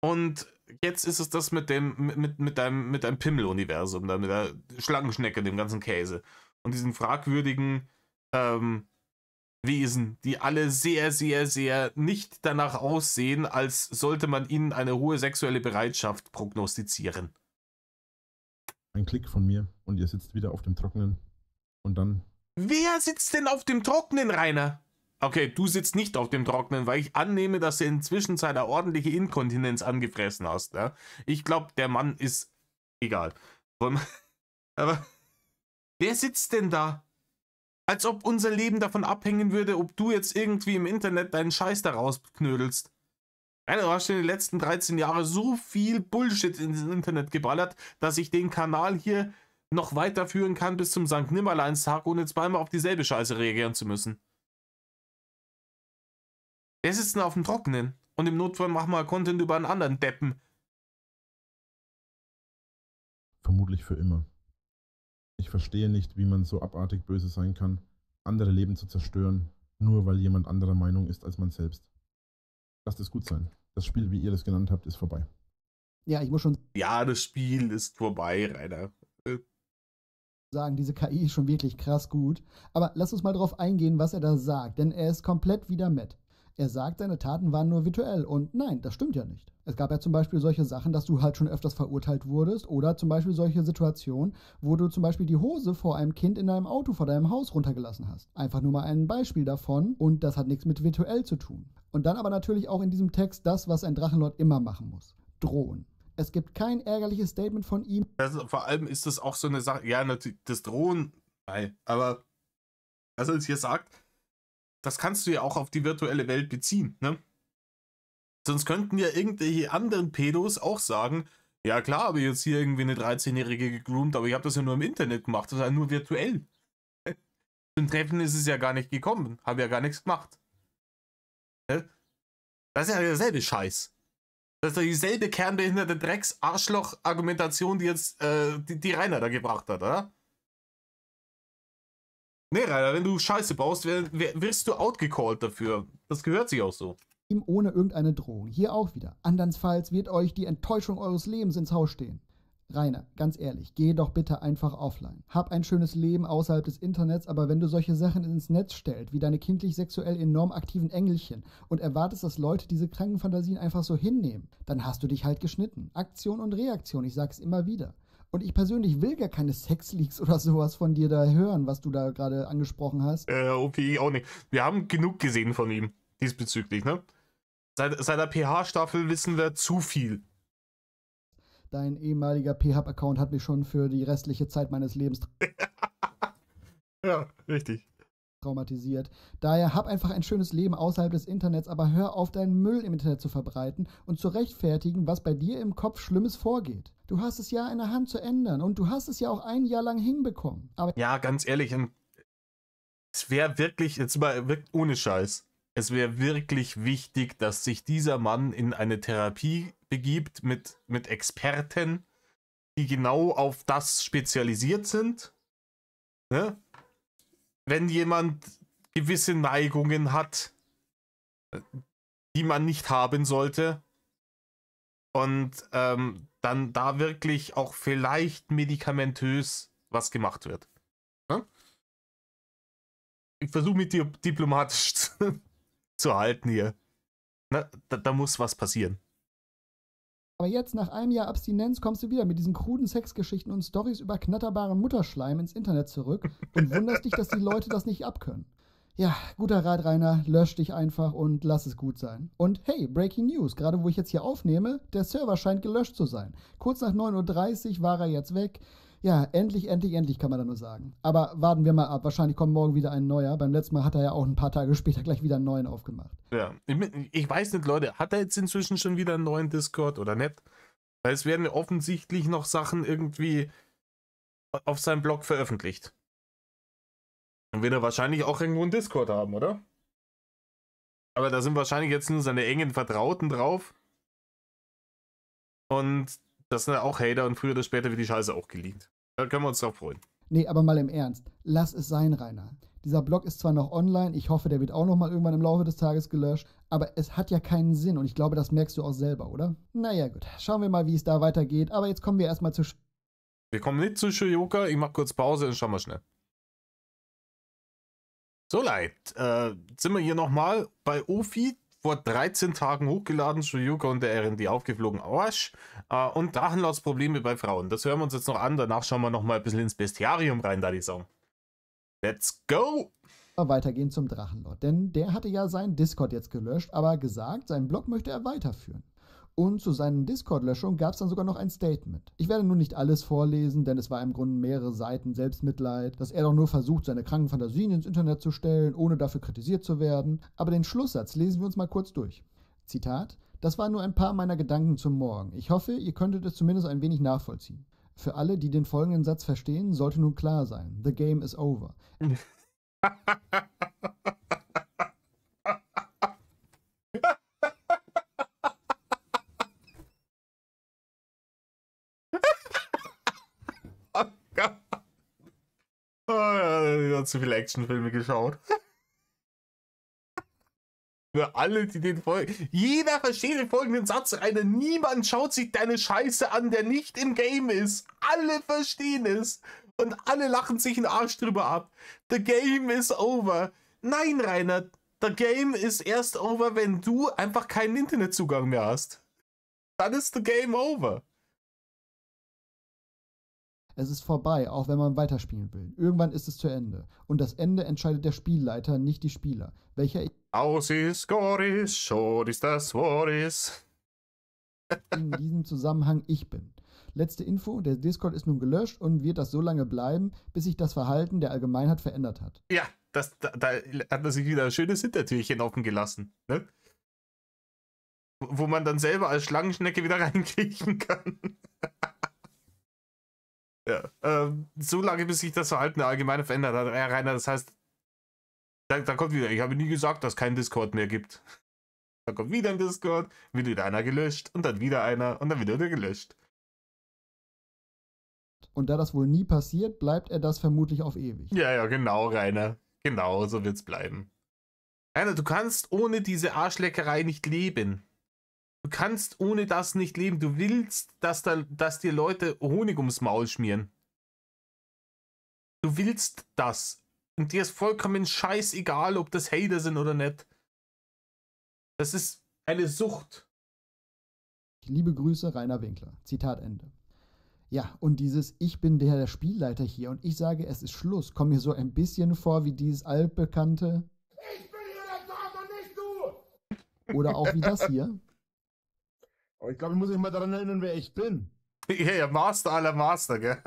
Speaker 1: Und jetzt ist es das mit deinem Pimmel-Universum, mit der Schlangenschnecke, dem ganzen Käse. Und diesen fragwürdigen Wesen, die alle sehr, sehr, sehr nicht danach aussehen, als sollte man ihnen eine hohe sexuelle Bereitschaft prognostizieren.
Speaker 3: Ein Klick von mir und ihr sitzt wieder auf dem Trockenen. Und dann...
Speaker 1: Wer sitzt denn auf dem Trockenen, Rainer? Okay, du sitzt nicht auf dem Trockenen, weil ich annehme, dass du inzwischen eine ordentliche Inkontinenz angefressen hast. Ja? Ich glaube, der Mann ist... Egal. Aber wer sitzt denn da? Als ob unser Leben davon abhängen würde, ob du jetzt irgendwie im Internet deinen Scheiß da rausknödelst. Du hast in den letzten 13 Jahren so viel Bullshit ins Internet geballert, dass ich den Kanal hier noch weiterführen kann bis zum St. Nimmerleinstag, ohne zweimal auf dieselbe Scheiße reagieren zu müssen. Der sitzt auf dem Trockenen und im Notfall mach mal Content über einen anderen Deppen.
Speaker 3: Vermutlich für immer. Ich verstehe nicht, wie man so abartig böse sein kann, andere Leben zu zerstören, nur weil jemand anderer Meinung ist als man selbst. Lasst es gut sein. Das Spiel, wie ihr das genannt habt, ist vorbei.
Speaker 2: Ja, ich muss schon
Speaker 1: Ja, das Spiel ist vorbei, Rainer.
Speaker 2: sagen, diese KI ist schon wirklich krass gut. Aber lass uns mal drauf eingehen, was er da sagt, denn er ist komplett wieder mit. Er sagt, seine Taten waren nur virtuell und nein, das stimmt ja nicht. Es gab ja zum Beispiel solche Sachen, dass du halt schon öfters verurteilt wurdest oder zum Beispiel solche Situationen, wo du zum Beispiel die Hose vor einem Kind in deinem Auto vor deinem Haus runtergelassen hast. Einfach nur mal ein Beispiel davon und das hat nichts mit virtuell zu tun. Und dann aber natürlich auch in diesem Text das, was ein Drachenlord immer machen muss. Drohen. Es gibt kein ärgerliches Statement von ihm.
Speaker 1: Vor allem ist das auch so eine Sache, ja, natürlich, das Drohen, nein, aber was er jetzt hier sagt, das kannst du ja auch auf die virtuelle Welt beziehen, ne? Sonst könnten ja irgendwelche anderen Pedos auch sagen, ja klar, habe ich jetzt hier irgendwie eine 13-Jährige gegroomt, aber ich habe das ja nur im Internet gemacht, das ist ja nur virtuell. Zum Treffen ist es ja gar nicht gekommen, habe ja gar nichts gemacht. Ne? Das ist ja derselbe Scheiß. Das ist ja dieselbe kernbehinderte Drecks-Arschloch-Argumentation, die jetzt die Rainer da gebracht hat, oder? Nee, Rainer, wenn du Scheiße baust, wirst du outgecallt dafür. Das gehört sich auch so.
Speaker 2: Ohne irgendeine Drohung. Hier auch wieder. Andernfalls wird euch die Enttäuschung eures Lebens ins Haus stehen. Rainer, ganz ehrlich, geh doch bitte einfach offline. Hab ein schönes Leben außerhalb des Internets, aber wenn du solche Sachen ins Netz stellst, wie deine kindlich sexuell enorm aktiven Engelchen und erwartest, dass Leute diese kranken Fantasien einfach so hinnehmen, dann hast du dich halt geschnitten. Aktion und Reaktion, ich sag's immer wieder. Und ich persönlich will gar keine Sexleaks oder sowas von dir da hören, was du da gerade angesprochen hast.
Speaker 1: Okay, auch nicht. Wir haben genug gesehen von ihm diesbezüglich, ne? Seit der PH-Staffel wissen wir zu viel.
Speaker 2: Dein ehemaliger PHub-Account hat mich schon für die restliche Zeit meines Lebens
Speaker 1: Ja, richtig.
Speaker 2: traumatisiert. Daher hab einfach ein schönes Leben außerhalb des Internets, aber hör auf, deinen Müll im Internet zu verbreiten und zu rechtfertigen, was bei dir im Kopf Schlimmes vorgeht. Du hast es ja in der Hand zu ändern und du hast es ja auch ein Jahr lang hinbekommen. Aber
Speaker 1: Ja, ganz ehrlich, es wäre wirklich, jetzt mal wirklich ohne Scheiß, es wäre wirklich wichtig, dass sich dieser Mann in eine Therapie begibt mit Experten, die genau auf das spezialisiert sind. Ne? Wenn jemand gewisse Neigungen hat, die man nicht haben sollte, und dann da wirklich auch vielleicht medikamentös was gemacht wird. Ne? Ich versuche mich diplomatisch zu halten hier. Ne? Da muss was passieren.
Speaker 2: jetzt, nach einem Jahr Abstinenz, kommst du wieder mit diesen kruden Sexgeschichten und Storys über knatterbaren Mutterschleim ins Internet zurück und wunderst dich, dass die Leute das nicht abkönnen. Ja, guter Rat, Rainer, lösch dich einfach und lass es gut sein. Und hey, Breaking News, gerade wo ich jetzt hier aufnehme, der Server scheint gelöscht zu sein. Kurz nach 9:30 Uhr war er jetzt weg. Ja, endlich kann man da nur sagen. Aber warten wir mal ab, wahrscheinlich kommt morgen wieder ein neuer. Beim letzten Mal hat er ja auch ein paar Tage später gleich wieder einen neuen aufgemacht.
Speaker 1: Ja, ich weiß nicht, Leute, hat er jetzt inzwischen schon wieder einen neuen Discord oder nicht? Weil es werden offensichtlich noch Sachen irgendwie auf seinem Blog veröffentlicht. Dann wird er wahrscheinlich auch irgendwo einen Discord haben, oder? Aber da sind wahrscheinlich jetzt nur seine engen Vertrauten drauf. Und das sind ja auch Hater und früher oder später wird die Scheiße auch geleakt. Da können wir uns drauf freuen.
Speaker 2: Nee, aber mal im Ernst. Lass es sein, Rainer. Dieser Blog ist zwar noch online, ich hoffe, der wird auch noch mal irgendwann im Laufe des Tages gelöscht, aber es hat ja keinen Sinn und ich glaube, das merkst du auch selber, oder? Naja, gut. Schauen wir mal, wie es da weitergeht, aber jetzt kommen wir erstmal zu...
Speaker 1: Wir kommen nicht zu Shoyoka, ich mach kurz Pause und schauen wir schnell. So leid, sind wir hier nochmal bei Ofi, vor 13 Tagen hochgeladen, Shoyoka und der RND aufgeflogen, Arsch, und Drachenlords-Probleme bei Frauen. Das hören wir uns jetzt noch an, danach schauen wir nochmal ein bisschen ins Bestiarium rein, da die Song. Let's go!
Speaker 2: weitergehen zum Drachenlord, denn der hatte ja seinen Discord jetzt gelöscht, aber gesagt, seinen Blog möchte er weiterführen. Und zu seinen Discord-Löschungen gab es dann sogar noch ein Statement. Ich werde nun nicht alles vorlesen, denn es war im Grunde mehrere Seiten Selbstmitleid, dass er doch nur versucht, seine kranken Fantasien ins Internet zu stellen, ohne dafür kritisiert zu werden. Aber den Schlusssatz lesen wir uns mal kurz durch. Zitat: Das waren nur ein paar meiner Gedanken zum Morgen. Ich hoffe, ihr könntet es zumindest ein wenig nachvollziehen. Für alle, die den folgenden Satz verstehen, sollte nun klar sein: The game is over.
Speaker 1: Oh, ja, ich habe zu viele Actionfilme geschaut. Für alle, die den folgen. Jeder versteht den folgenden Satz, Rainer. Niemand schaut sich deine Scheiße an, der nicht im Game ist. Alle verstehen es. Und alle lachen sich den Arsch drüber ab. The game is over. Nein, Rainer. The game ist erst over, wenn du einfach keinen Internetzugang mehr hast. Dann ist the game over.
Speaker 2: Es ist vorbei, auch wenn man weiterspielen will. Irgendwann ist es zu Ende. Und das Ende entscheidet der Spielleiter, nicht die Spieler. Welcher
Speaker 1: Aus ist Goris, schon ist das Woris.
Speaker 2: in diesem Zusammenhang ich bin. Letzte Info, der Discord ist nun gelöscht und wird das so lange bleiben, bis sich das Verhalten der Allgemeinheit verändert hat.
Speaker 1: Ja, da hat man sich wieder ein schönes Hintertürchen offen gelassen. Ne? Wo man dann selber als Schlangenschnecke wieder reinkriechen kann. Ja, so lange, bis sich das Verhalten der Allgemeinheit verändert hat. Ja, Rainer, das heißt, da kommt wieder, ich habe nie gesagt, dass es keinen Discord mehr gibt. Da kommt wieder ein Discord, wird wieder einer gelöscht und dann wieder einer und dann wieder gelöscht.
Speaker 2: Und da das wohl nie passiert, bleibt er das vermutlich auf ewig.
Speaker 1: Ja, genau, Rainer. Genau, so wird's bleiben. Rainer, du kannst ohne diese Arschleckerei nicht leben. Du kannst ohne das nicht leben. Du willst, dass dir Leute Honig ums Maul schmieren. Du willst das. Und dir ist vollkommen scheißegal, ob das Hater sind oder nicht. Das ist eine Sucht.
Speaker 2: Liebe Grüße, Rainer Winkler. Zitat Ende. Ja, und dieses Ich bin der Spielleiter hier und ich sage, es ist Schluss, kommt mir so ein bisschen vor wie dieses altbekannte Ich bin hier der Vater, nicht du! Oder auch wie das hier.
Speaker 3: Aber ich glaube, ich muss mich mal daran erinnern, wer ich bin.
Speaker 1: Ja, Master aller Master, gell?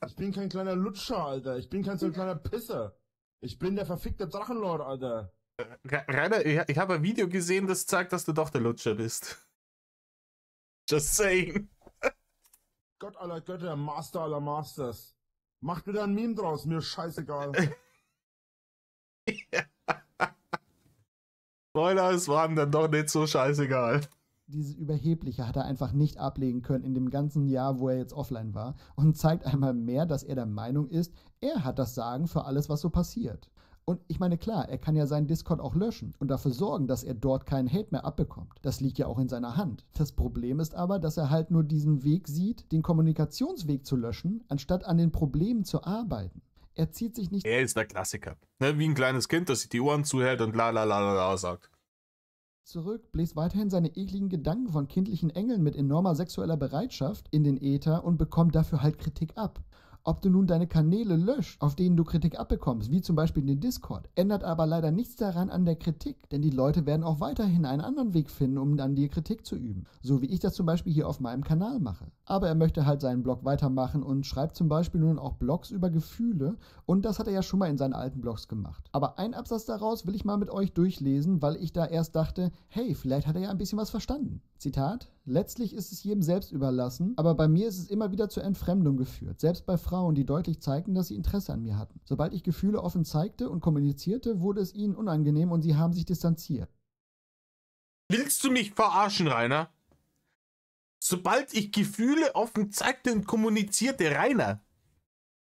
Speaker 3: Ich bin kein kleiner Lutscher, Alter. Ich bin kein so ein kleiner Pisser. Ich bin der verfickte Drachenlord, Alter.
Speaker 1: Rainer, ich habe ein Video gesehen, das zeigt, dass du doch der Lutscher bist. Just saying.
Speaker 3: Gott aller Götter, Master aller Masters. Macht wieder ein Meme draus, mir scheißegal.
Speaker 1: Spoiler, es war ihm dann doch nicht so scheißegal.
Speaker 2: Dieses Überhebliche hat er einfach nicht ablegen können in dem ganzen Jahr, wo er jetzt offline war und zeigt einmal mehr, dass er der Meinung ist, er hat das Sagen für alles, was so passiert. Und ich meine, klar, er kann ja seinen Discord auch löschen und dafür sorgen, dass er dort keinen Hate mehr abbekommt. Das liegt ja auch in seiner Hand. Das Problem ist aber, dass er halt nur diesen Weg sieht, den Kommunikationsweg zu löschen, anstatt an den Problemen zu arbeiten. Er zieht sich nicht...
Speaker 1: Er ist der Klassiker. Ne, wie ein kleines Kind, das sich die Ohren zuhält und la la la la la sagt.
Speaker 2: Zurück, bläst weiterhin seine ekligen Gedanken von kindlichen Engeln mit enormer sexueller Bereitschaft in den Äther und bekommt dafür halt Kritik ab. Ob du nun deine Kanäle löscht, auf denen du Kritik abbekommst, wie zum Beispiel den Discord, ändert aber leider nichts daran an der Kritik, denn die Leute werden auch weiterhin einen anderen Weg finden, um an dir Kritik zu üben. So wie ich das zum Beispiel hier auf meinem Kanal mache. Aber er möchte halt seinen Blog weitermachen und schreibt zum Beispiel nun auch Blogs über Gefühle und das hat er ja schon mal in seinen alten Blogs gemacht. Aber einen Absatz daraus will ich mal mit euch durchlesen, weil ich da erst dachte, hey, vielleicht hat er ja ein bisschen was verstanden. Zitat: Letztlich ist es jedem selbst überlassen, aber bei mir ist es immer wieder zur Entfremdung geführt, selbst bei Frauen, die deutlich zeigten, dass sie Interesse an mir hatten. Sobald ich Gefühle offen zeigte und kommunizierte, wurde es ihnen unangenehm und sie haben sich distanziert.
Speaker 1: Willst du mich verarschen, Rainer? Sobald ich Gefühle offen zeigte und kommunizierte, Rainer,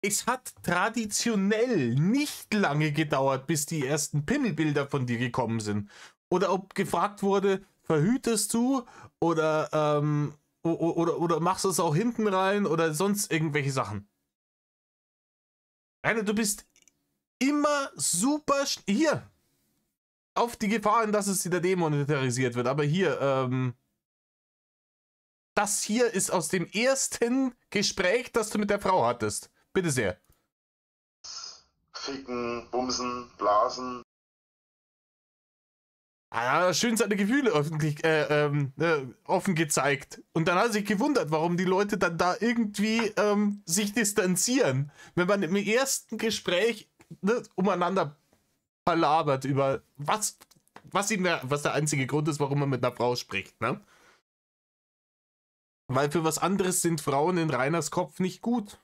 Speaker 1: es hat traditionell nicht lange gedauert, bis die ersten Pimmelbilder von dir gekommen sind. Oder ob gefragt wurde, verhütest du oder machst du es auch hinten rein oder sonst irgendwelche Sachen. Rainer, du bist immer super hier. Auf die Gefahr hin, dass es wieder demonetarisiert wird. Aber hier, das hier ist aus dem ersten Gespräch, das du mit der Frau hattest. Bitte sehr.
Speaker 4: Ficken, Bumsen, Blasen.
Speaker 1: Ah, schön seine Gefühle offen gezeigt. Und dann hat er sich gewundert, warum die Leute dann da irgendwie sich distanzieren. Wenn man im ersten Gespräch umeinander palabert über was der einzige Grund ist, warum man mit einer Frau spricht, ne? Weil für was anderes sind Frauen in Rainers Kopf nicht gut.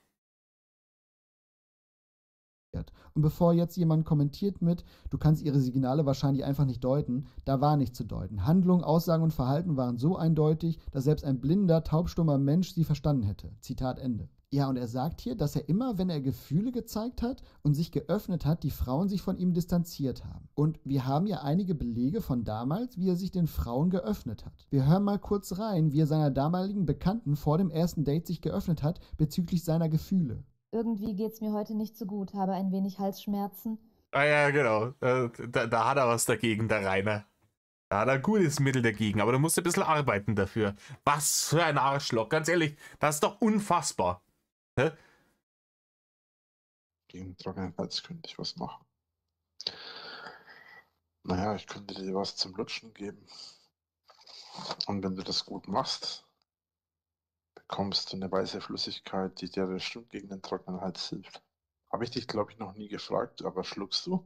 Speaker 2: Und bevor jetzt jemand kommentiert mit, du kannst ihre Signale wahrscheinlich einfach nicht deuten, da war nichts zu deuten. Handlungen, Aussagen und Verhalten waren so eindeutig, dass selbst ein blinder, taubstummer Mensch sie verstanden hätte. Zitat Ende. Ja, und er sagt hier, dass er immer, wenn er Gefühle gezeigt hat und sich geöffnet hat, die Frauen sich von ihm distanziert haben. Und wir haben ja einige Belege von damals, wie er sich den Frauen geöffnet hat. Wir hören mal kurz rein, wie er seiner damaligen Bekannten vor dem ersten Date sich geöffnet hat bezüglich seiner Gefühle.
Speaker 5: Irgendwie geht's mir heute nicht so gut, habe ein wenig Halsschmerzen.
Speaker 1: Ah ja, genau. Da hat er was dagegen, der Rainer. Da hat er ein gutes Mittel dagegen, aber du musst ein bisschen arbeiten dafür. Was für ein Arschloch, ganz ehrlich, das ist doch unfassbar. Hä?
Speaker 4: Gegen trockenen Hals könnte ich was machen. Naja, ich könnte dir was zum Lutschen geben. Und wenn du das gut machst, bekommst du eine weiße Flüssigkeit, die dir bestimmt gegen den trockenen Hals hilft. Habe ich dich, glaube ich, noch nie gefragt, aber schluckst du?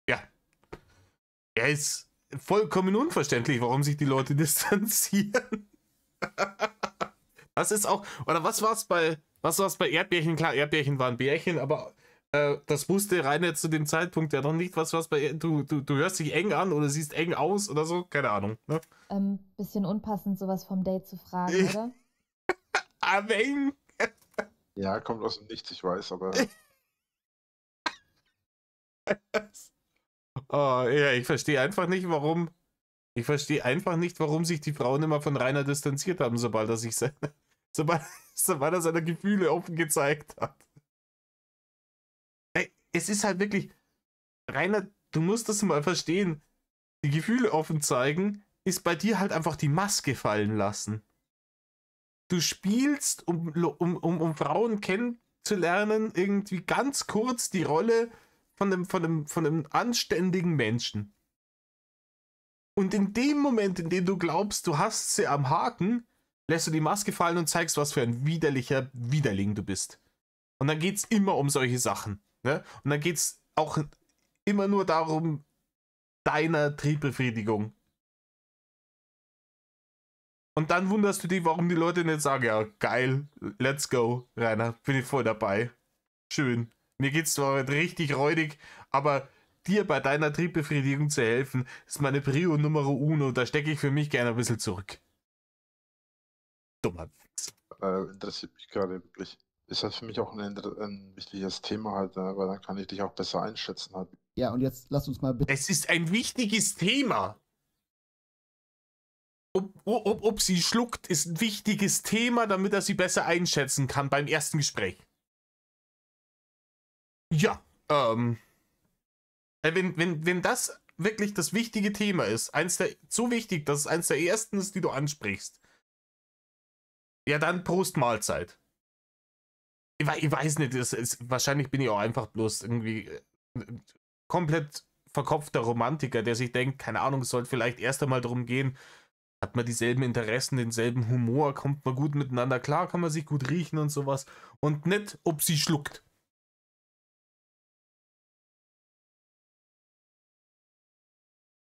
Speaker 1: Ja. Er ist vollkommen unverständlich, warum sich die Leute distanzieren. Das ist auch, oder was war's bei Erdbeerchen? Klar, Erdbeerchen waren Bärchen, aber das wusste Rainer zu dem Zeitpunkt ja noch nicht, was bei, du hörst dich eng an oder siehst eng aus oder so, keine Ahnung. Ne?
Speaker 5: Bisschen unpassend, sowas vom Date zu fragen, oder?
Speaker 1: Aber eng.
Speaker 4: Ja, kommt aus dem Nichts, ich weiß, aber
Speaker 1: Oh, ja, ich verstehe einfach nicht, warum sich die Frauen immer von Rainer distanziert haben, sobald er seine Gefühle offen gezeigt hat. Ey, es ist halt wirklich, Rainer, du musst das mal verstehen. Die Gefühle offen zeigen ist bei dir halt einfach die Maske fallen lassen. Du spielst, um Frauen kennenzulernen, irgendwie ganz kurz die Rolle von einem anständigen Menschen. Und in dem Moment, in dem du glaubst, du hast sie am Haken, lässt du die Maske fallen und zeigst, was für ein widerlicher Widerling du bist. Und dann geht's immer um solche Sachen. Ne? Und dann geht's auch immer nur darum, deiner Triebbefriedigung. Und dann wunderst du dich, warum die Leute nicht sagen, ja, geil, let's go, Rainer, bin ich voll dabei. Schön. Mir geht's zwar heute richtig räudig, aber dir bei deiner Triebbefriedigung zu helfen, ist meine Prio Numero uno. Da stecke ich für mich gerne ein bisschen zurück. Dummer Witz.
Speaker 4: interessiert mich gerade wirklich. Ist halt für mich auch ein wichtiges Thema halt, weil dann kann ich dich auch besser einschätzen halt.
Speaker 2: Ja, und jetzt lass uns mal bitte.
Speaker 1: Es ist ein wichtiges Thema. Ob sie schluckt, ist ein wichtiges Thema, damit er sie besser einschätzen kann beim ersten Gespräch. Ja, wenn das wirklich das wichtige Thema ist, so wichtig, dass es eins der ersten ist, die du ansprichst, ja dann Prost Mahlzeit. Ich weiß nicht, wahrscheinlich bin ich auch einfach bloß irgendwie komplett verkopfter Romantiker, der sich denkt, keine Ahnung, es sollte vielleicht erst einmal darum gehen, hat man dieselben Interessen, denselben Humor, kommt man gut miteinander klar, kann man sich gut riechen und sowas und nicht, ob sie schluckt.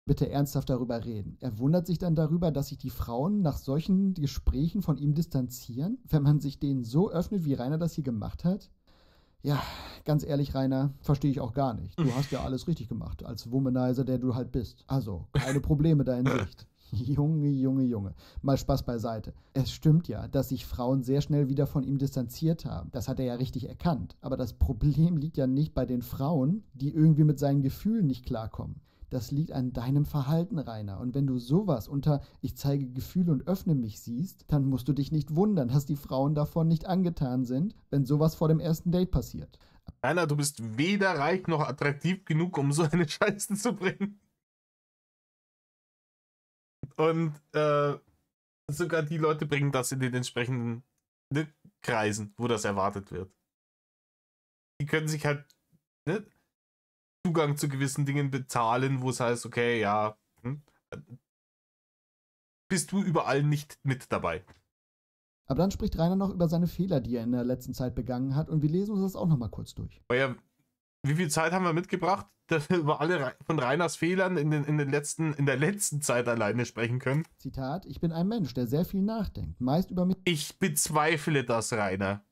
Speaker 2: Bitte ernsthaft darüber reden. Er wundert sich dann darüber, dass sich die Frauen nach solchen Gesprächen von ihm distanzieren, wenn man sich denen so öffnet, wie Rainer das hier gemacht hat. Ja, ganz ehrlich, Rainer, verstehe ich auch gar nicht. Du hast ja alles richtig gemacht, als Womanizer, der du halt bist. Also, keine Probleme da in Sicht. Junge, Junge, Junge. Mal Spaß beiseite. Es stimmt ja, dass sich Frauen sehr schnell wieder von ihm distanziert haben. Das hat er ja richtig erkannt. Aber das Problem liegt ja nicht bei den Frauen, die irgendwie mit seinen Gefühlen nicht klarkommen. Das liegt an deinem Verhalten, Rainer. Und wenn du sowas unter "ich zeige Gefühle und öffne mich" siehst, dann musst du dich nicht wundern, dass die Frauen davon nicht angetan sind, wenn sowas vor dem ersten Date passiert.
Speaker 1: Rainer, du bist weder reich noch attraktiv genug, um so eine Scheiße zu bringen. Und sogar die Leute bringen das in den entsprechenden Kreisen, wo das erwartet wird. Die können sich halt Zugang zu gewissen Dingen bezahlen, wo es heißt, okay, ja, bist du überall nicht mit dabei.
Speaker 2: Aber dann spricht Rainer noch über seine Fehler, die er in der letzten Zeit begangen hat, und wir lesen uns das auch nochmal kurz durch.
Speaker 1: Ja, wie viel Zeit haben wir mitgebracht, dass wir über alle von Rainers Fehlern in der letzten Zeit alleine sprechen können?
Speaker 2: Zitat: Ich bin ein Mensch, der sehr viel nachdenkt, meist über mich.
Speaker 1: Ich bezweifle das, Rainer.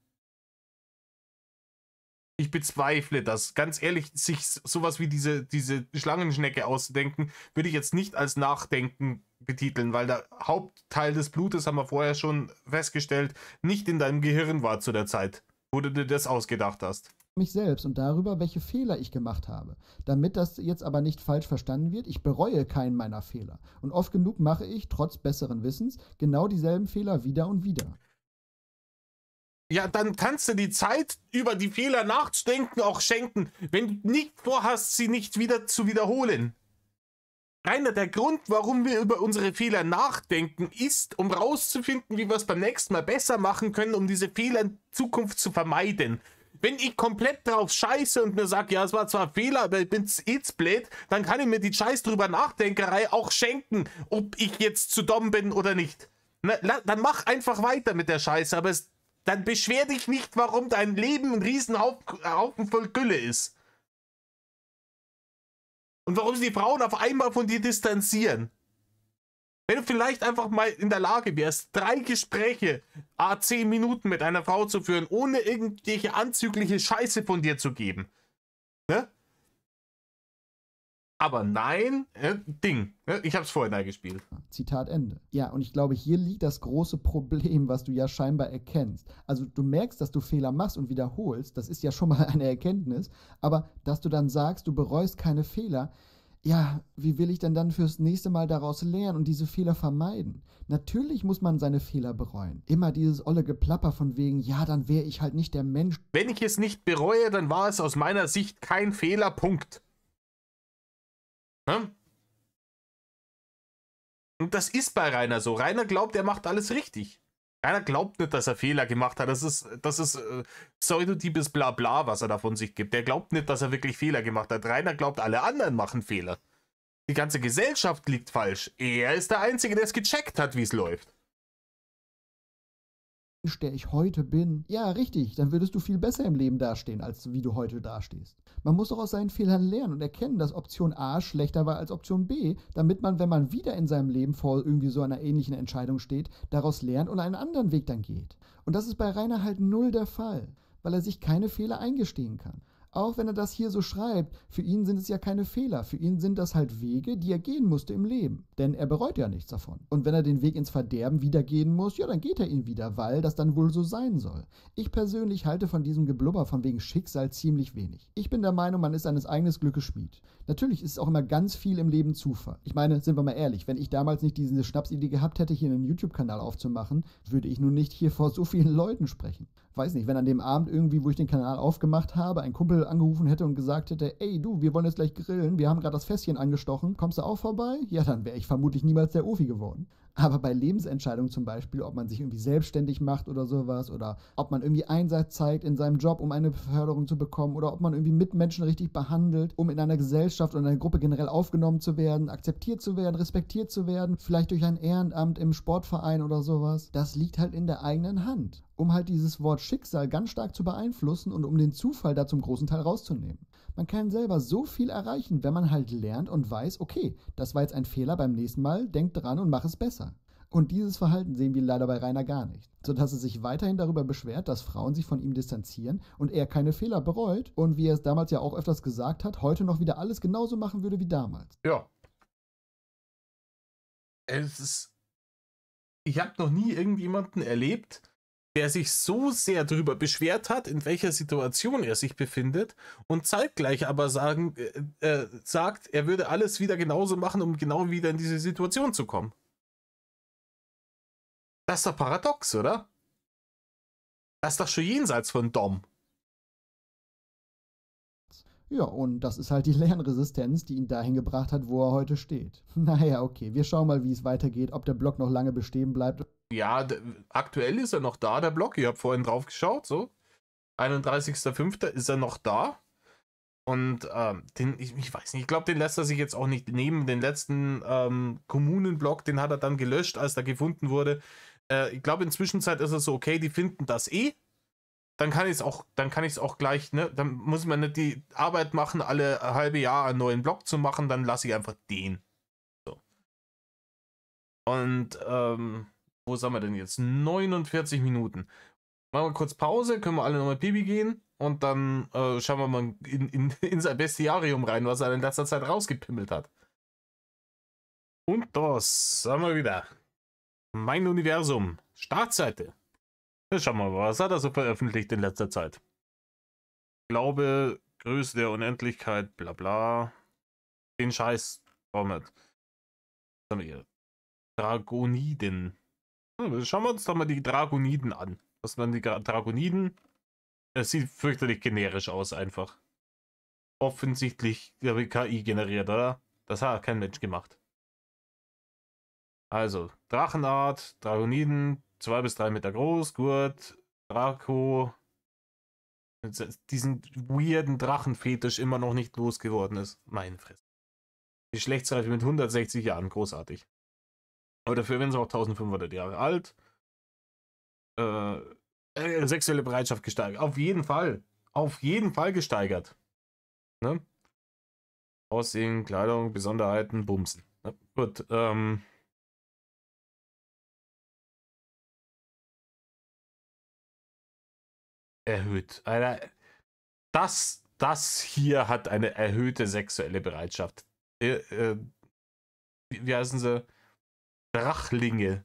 Speaker 1: Ich bezweifle das. Ganz ehrlich, sich sowas wie diese Schlangenschnecke auszudenken, würde ich jetzt nicht als Nachdenken betiteln, weil der Hauptteil des Blutes, haben wir vorher schon festgestellt, nicht in deinem Gehirn war zu der Zeit, wo du dir das ausgedacht hast.
Speaker 2: Mich selbst und darüber, welche Fehler ich gemacht habe. Damit das jetzt aber nicht falsch verstanden wird, ich bereue keinen meiner Fehler. Und oft genug mache ich, trotz besseren Wissens, genau dieselben Fehler wieder und wieder.
Speaker 1: Ja, dann kannst du die Zeit, über die Fehler nachzudenken, auch schenken, wenn du nicht vorhast, sie nicht wieder zu wiederholen. Rainer, der Grund, warum wir über unsere Fehler nachdenken, ist, um rauszufinden, wie wir es beim nächsten Mal besser machen können, um diese Fehler in Zukunft zu vermeiden. Wenn ich komplett drauf scheiße und mir sage, ja, es war zwar ein Fehler, aber ich bin's blöd, dann kann ich mir die Scheiß drüber Nachdenkerei auch schenken, ob ich jetzt zu dumm bin oder nicht. Na, dann mach einfach weiter mit der Scheiße, aber dann beschwer dich nicht, warum dein Leben ein Riesenhaufen voll Gülle ist. Und warum sie die Frauen auf einmal von dir distanzieren. Wenn du vielleicht einfach mal in der Lage wärst, 3 Gespräche, 10 Minuten mit einer Frau zu führen, ohne irgendwelche anzügliche Scheiße von dir zu geben. Ne? Aber nein, ich hab's vorhin eingespielt.
Speaker 2: Zitat Ende. Ja, und ich glaube, hier liegt das große Problem, was du ja scheinbar erkennst. Also du merkst, dass du Fehler machst und wiederholst, das ist ja schon mal eine Erkenntnis, aber dass du dann sagst, du bereust keine Fehler, ja, wie will ich denn dann fürs nächste Mal daraus lernen und diese Fehler vermeiden? Natürlich muss man seine Fehler bereuen. Immer dieses olle Geplapper von wegen, ja, dann wäre ich halt nicht der Mensch.
Speaker 1: Wenn ich es nicht bereue, dann war es aus meiner Sicht kein Fehler, Punkt. Hm? Und das ist bei Rainer so. Rainer glaubt, er macht alles richtig. Rainer glaubt nicht, dass er Fehler gemacht hat. Das ist pseudotypes Blabla, was er da von sich gibt. Der glaubt nicht, dass er wirklich Fehler gemacht hat. Rainer glaubt, alle anderen machen Fehler. Die ganze Gesellschaft liegt falsch. Er ist der Einzige, der es gecheckt hat, wie es läuft.
Speaker 2: Der ich heute bin. Ja, richtig, dann würdest du viel besser im Leben dastehen, als wie du heute dastehst. Man muss doch aus seinen Fehlern lernen und erkennen, dass Option A schlechter war als Option B, damit man, wenn man wieder in seinem Leben vor irgendwie so einer ähnlichen Entscheidung steht, daraus lernt und einen anderen Weg dann geht. Und das ist bei Rainer halt null der Fall, weil er sich keine Fehler eingestehen kann. Auch wenn er das hier so schreibt, für ihn sind es ja keine Fehler, für ihn sind das halt Wege, die er gehen musste im Leben. Denn er bereut ja nichts davon. Und wenn er den Weg ins Verderben wieder gehen muss, ja, dann geht er ihn wieder, weil das dann wohl so sein soll. Ich persönlich halte von diesem Geblubber von wegen Schicksal ziemlich wenig. Ich bin der Meinung, man ist seines eigenen Glückes Schmied. Natürlich ist es auch immer ganz viel im Leben Zufall. Ich meine, sind wir mal ehrlich, wenn ich damals nicht diese Schnapsidee gehabt hätte, hier einen YouTube-Kanal aufzumachen, würde ich nun nicht hier vor so vielen Leuten sprechen. Weiß nicht, wenn an dem Abend irgendwie, wo ich den Kanal aufgemacht habe, ein Kumpel angerufen hätte und gesagt hätte, ey du, wir wollen jetzt gleich grillen, wir haben gerade das Fässchen angestochen, kommst du auch vorbei? Ja, dann wäre ich vermutlich niemals der Ofi geworden. Aber bei Lebensentscheidungen zum Beispiel, ob man sich irgendwie selbstständig macht oder sowas, oder ob man irgendwie Einsatz zeigt in seinem Job, um eine Beförderung zu bekommen, oder ob man irgendwie Mitmenschen richtig behandelt, um in einer Gesellschaft oder einer Gruppe generell aufgenommen zu werden, akzeptiert zu werden, respektiert zu werden, vielleicht durch ein Ehrenamt im Sportverein oder sowas, das liegt halt in der eigenen Hand, um halt dieses Wort Schicksal ganz stark zu beeinflussen und um den Zufall da zum großen Teil rauszunehmen. Man kann selber so viel erreichen, wenn man halt lernt und weiß, okay, das war jetzt ein Fehler, beim nächsten Mal denk dran und mach es besser. Und dieses Verhalten sehen wir leider bei Rainer gar nicht, sodass er sich weiterhin darüber beschwert, dass Frauen sich von ihm distanzieren und er keine Fehler bereut und wie er es damals ja auch öfters gesagt hat, heute noch wieder alles genauso machen würde wie damals.
Speaker 1: Ja. Ich habe noch nie irgendjemanden erlebt, der sich so sehr darüber beschwert hat, in welcher Situation er sich befindet und zeitgleich aber sagt, er würde alles wieder genauso machen, um genau wieder in diese Situation zu kommen. Das ist doch paradox, oder? Das ist doch schon jenseits von Dom.
Speaker 2: Ja, und das ist halt die Lernresistenz, die ihn dahin gebracht hat, wo er heute steht. Naja, okay, wir schauen mal, wie es weitergeht, ob der Blog noch lange bestehen bleibt.
Speaker 1: Ja, aktuell ist er noch da, der Blog. Ich habe vorhin drauf geschaut, so. 31.05. ist er noch da. Und ich weiß nicht, ich glaube, den lässt er sich jetzt auch nicht nehmen. Den letzten Kommunenblog, den hat er dann gelöscht, als er gefunden wurde. Ich glaube, inzwischen ist er so, okay, die finden das eh. Dann kann ich es auch gleich, ne? Dann muss man nicht die Arbeit machen, alle halbe Jahr einen neuen Blog zu machen, dann lasse ich einfach den. So. Und, wo sind wir denn jetzt? 49 Minuten. Machen wir kurz Pause, können wir alle nochmal Pipi gehen und dann schauen wir mal in sein Bestiarium rein, was er in letzter Zeit rausgepimmelt hat. Und das, sagen wir wieder. Mein Universum. Startseite. Jetzt schauen wir mal, was hat er so veröffentlicht in letzter Zeit? Glaube, Größe der Unendlichkeit, bla bla. Den Scheiß. Was haben wir hier? Dragoniden. Schauen wir uns doch mal die Dragoniden an. Was waren die Dragoniden? Es sieht fürchterlich generisch aus, einfach. Offensichtlich KI generiert, oder? Das hat kein Mensch gemacht. Also, Drachenart, Dragoniden, 2 bis 3 Meter groß, Gurt, Draco. Diesen weirden Drachenfetisch immer noch nicht losgeworden ist. Meine Fresse. Geschlechtsreife mit 160 Jahren, großartig. Aber dafür werden sie auch 1500 Jahre alt. Sexuelle Bereitschaft gesteigert. Auf jeden Fall. Auf jeden Fall gesteigert. Ne? Aussehen, Kleidung, Besonderheiten, Bumsen. Ne? Gut, erhöht. Alter, das hier hat eine erhöhte sexuelle Bereitschaft. Wie heißen sie? Drachlinge.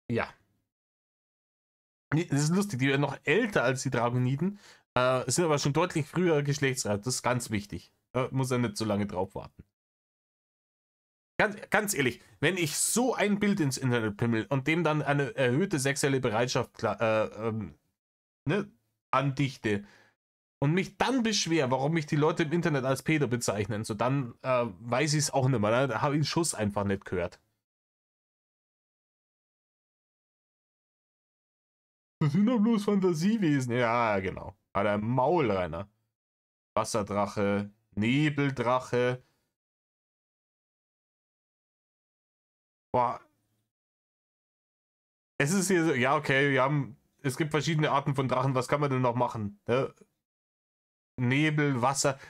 Speaker 1: Ja. Das ist lustig, die werden noch älter als die Dragoniden, sind aber schon deutlich früher geschlechtsreif. Das ist ganz wichtig. Muss er nicht so lange drauf warten. Ganz ehrlich, wenn ich so ein Bild ins Internet pimmel und dem dann eine erhöhte sexuelle Bereitschaft andichte und mich dann beschwer, warum mich die Leute im Internet als Pedo bezeichnen, so dann weiß ich es auch nicht mehr. Da habe ich den Schuss einfach nicht gehört. Das sind doch bloß Fantasiewesen. Ja, genau. Ah, der Maulreiner. Wasserdrache, Nebeldrache. Boah. Es ist hier so, ja, okay, es gibt verschiedene Arten von Drachen. Was kann man denn noch machen? Ne? Nebel, Wasser.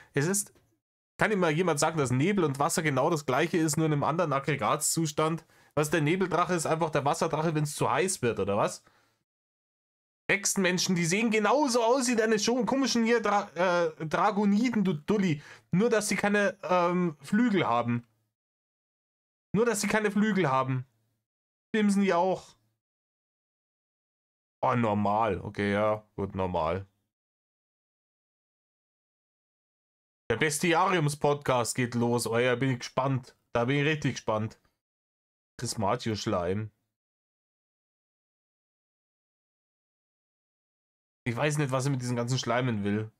Speaker 1: Kann ihm mal jemand sagen, dass Nebel und Wasser genau das gleiche ist, nur in einem anderen Aggregatzustand? Was der Nebeldrache ist einfach der Wasserdrache, wenn es zu heiß wird, oder was? Hexenmenschen, die sehen genauso aus wie deine komischen hier Dragoniden, du Dulli. Nur, dass sie keine Flügel haben. Nur, dass sie keine Flügel haben. Bimsen die auch. Oh, normal. Okay, ja. Gut, normal. Der Bestiariums-Podcast geht los. Oh ja, bin ich gespannt. Da bin ich richtig gespannt. Prismatio-Schleim. Ich weiß nicht, was er mit diesen ganzen Schleimen will.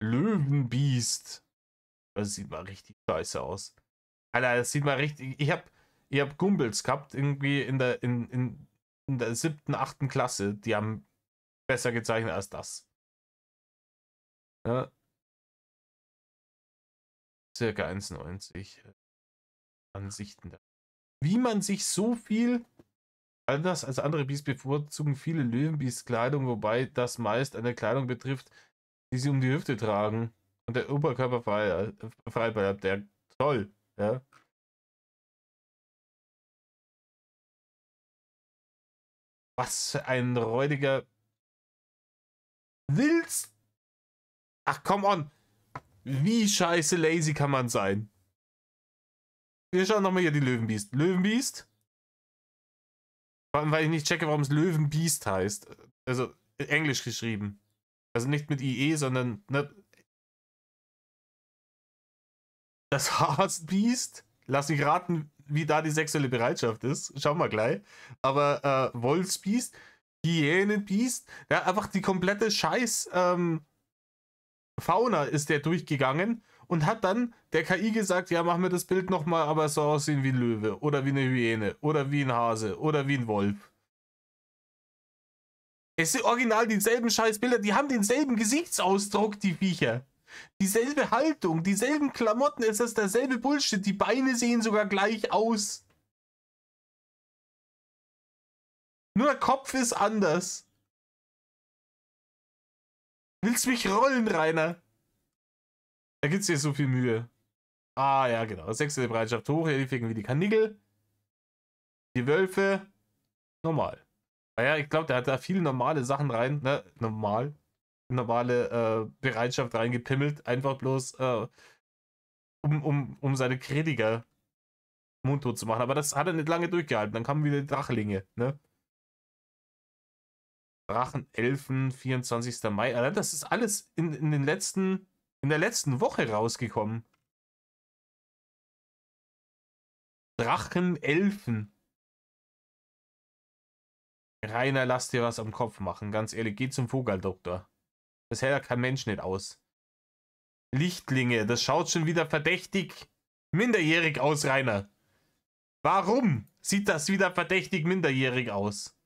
Speaker 1: Löwenbiest. Das sieht mal richtig scheiße aus. Alter, das sieht mal richtig. Ich hab Gumbels gehabt, irgendwie in der 7., 8. Klasse. Die haben besser gezeichnet als das. Ja. Circa 1,90. Ansichten. Wie man sich so viel anders als andere Biest bevorzugen viele Löwenbiest Kleidung, wobei das meist eine Kleidung betrifft, die sie um die Hüfte tragen und der Oberkörper frei bleibt. Der toll, ja. Was für ein räudiger Willst. Ach, come on. Wie scheiße lazy kann man sein? Wir schauen nochmal hier die Löwenbiest. Löwenbiest? Vor allem, weil ich nicht checke, warum es Löwenbiest heißt. Also, englisch geschrieben. Also nicht mit IE, sondern ne, das Harzbiest. Lass mich raten, wie da die sexuelle Bereitschaft ist. Schauen wir gleich. Aber Wolfsbiest, Hyänenbiest, ja, einfach die komplette Scheiß Fauna ist der durchgegangen und hat dann der KI gesagt, ja, mach mir das Bild nochmal, aber es soll aussehen wie ein Löwe oder wie eine Hyäne oder wie ein Hase oder wie ein Wolf. Es sind original dieselben Scheißbilder, die haben denselben Gesichtsausdruck, die Viecher. Dieselbe Haltung, dieselben Klamotten, es ist derselbe Bullshit, die Beine sehen sogar gleich aus. Nur der Kopf ist anders. Willst du mich rollen, Rainer? Da gibt's dir so viel Mühe. Ah, ja, genau. Sexuelle Bereitschaft hoch, ja, die ficken wie die Kanickel. Die Wölfe, normal. Naja, ich glaube, der hat da viele normale Sachen rein, ne? Normal. Bereitschaft reingepimmelt, einfach bloß um seine Kritiker mundtot zu machen. Aber das hat er nicht lange durchgehalten. Dann kamen wieder die Drachlinge, ne? Drachenelfen, 24. Mai. Alter, das ist alles in der letzten Woche rausgekommen. Drachenelfen. Rainer, lass dir was am Kopf machen. Ganz ehrlich, geh zum Vogaldoktor. Das hält ja kein Mensch nicht aus. Lichtlinge, das schaut schon wieder verdächtig minderjährig aus, Rainer. Warum sieht das wieder verdächtig minderjährig aus?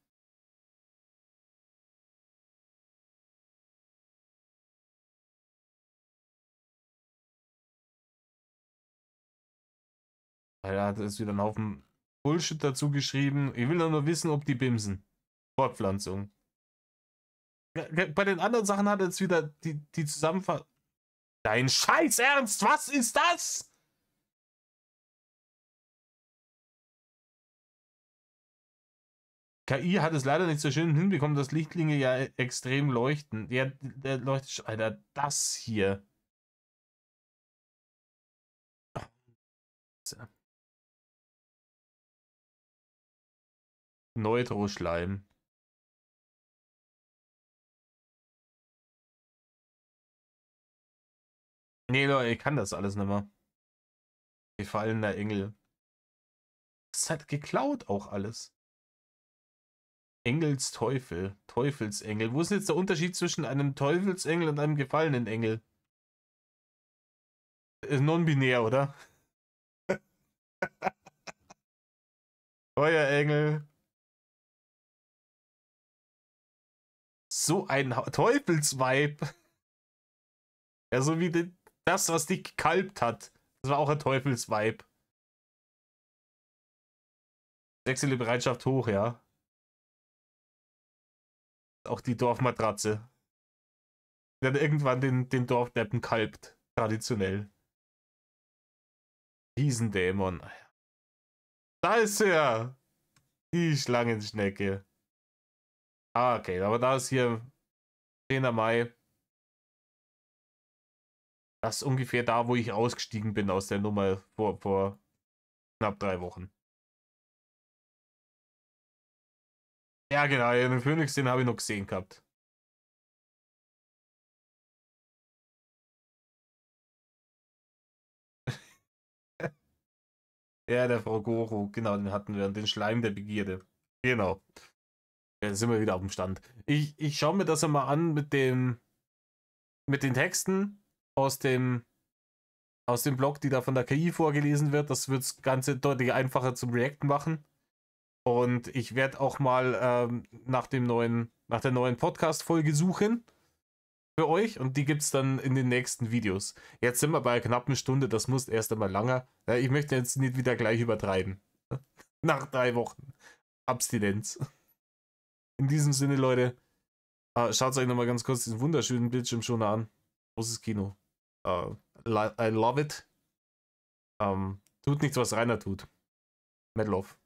Speaker 1: Er hat jetzt wieder einen Haufen Bullshit dazu geschrieben. Ich will nur wissen, ob die bimsen. Fortpflanzung. Bei den anderen Sachen hat er jetzt wieder die Zusammenfassung. Dein Scheiß Ernst, was ist das? KI hat es leider nicht so schön hinbekommen, dass Lichtlinge ja extrem leuchten. Der leuchtet. Alter, das hier. Neutroschleim. Nee, Leute, ich kann das alles nicht mehr. Gefallener Engel. Das hat geklaut auch alles. Engelsteufel. Teufelsengel. Wo ist jetzt der Unterschied zwischen einem Teufelsengel und einem gefallenen Engel? Ist non-binär, oder? Euer Engel. So ein Teufelsvibe. Ja, so wie das, was dich gekalbt hat. Das war auch ein Teufelsvibe. Sexuelle Bereitschaft hoch, ja. Auch die Dorfmatratze. Die hat irgendwann den Dorfdeppen kalbt. Traditionell. Riesendämon. Da ist er! Die Schlangenschnecke. Ah, okay, aber da ist hier 10. Mai. Das ist ungefähr da, wo ich ausgestiegen bin aus der Nummer vor knapp 3 Wochen. Ja, genau, den Phoenix, den habe ich noch gesehen gehabt. Ja, der Frau Goro, genau, den hatten wir. Den Schleim der Begierde. Genau. Ja, sind wir wieder auf dem Stand. Ich schaue mir das einmal an mit den Texten aus dem Blog, die da von der KI vorgelesen wird. Das wird das Ganze deutlich einfacher zum Reacten machen. Und ich werde auch mal nach der neuen Podcast-Folge suchen für euch. Und die gibt es dann in den nächsten Videos. Jetzt sind wir bei knapp einer Stunde. Das muss erst einmal langer. Ja, ich möchte jetzt nicht wieder gleich übertreiben. Nach 3 Wochen. Abstinenz. In diesem Sinne, Leute, schaut euch nochmal ganz kurz diesen wunderschönen Bildschirm schon an. Großes Kino. I love it. Tut nichts, was Rainer tut. Mad Love.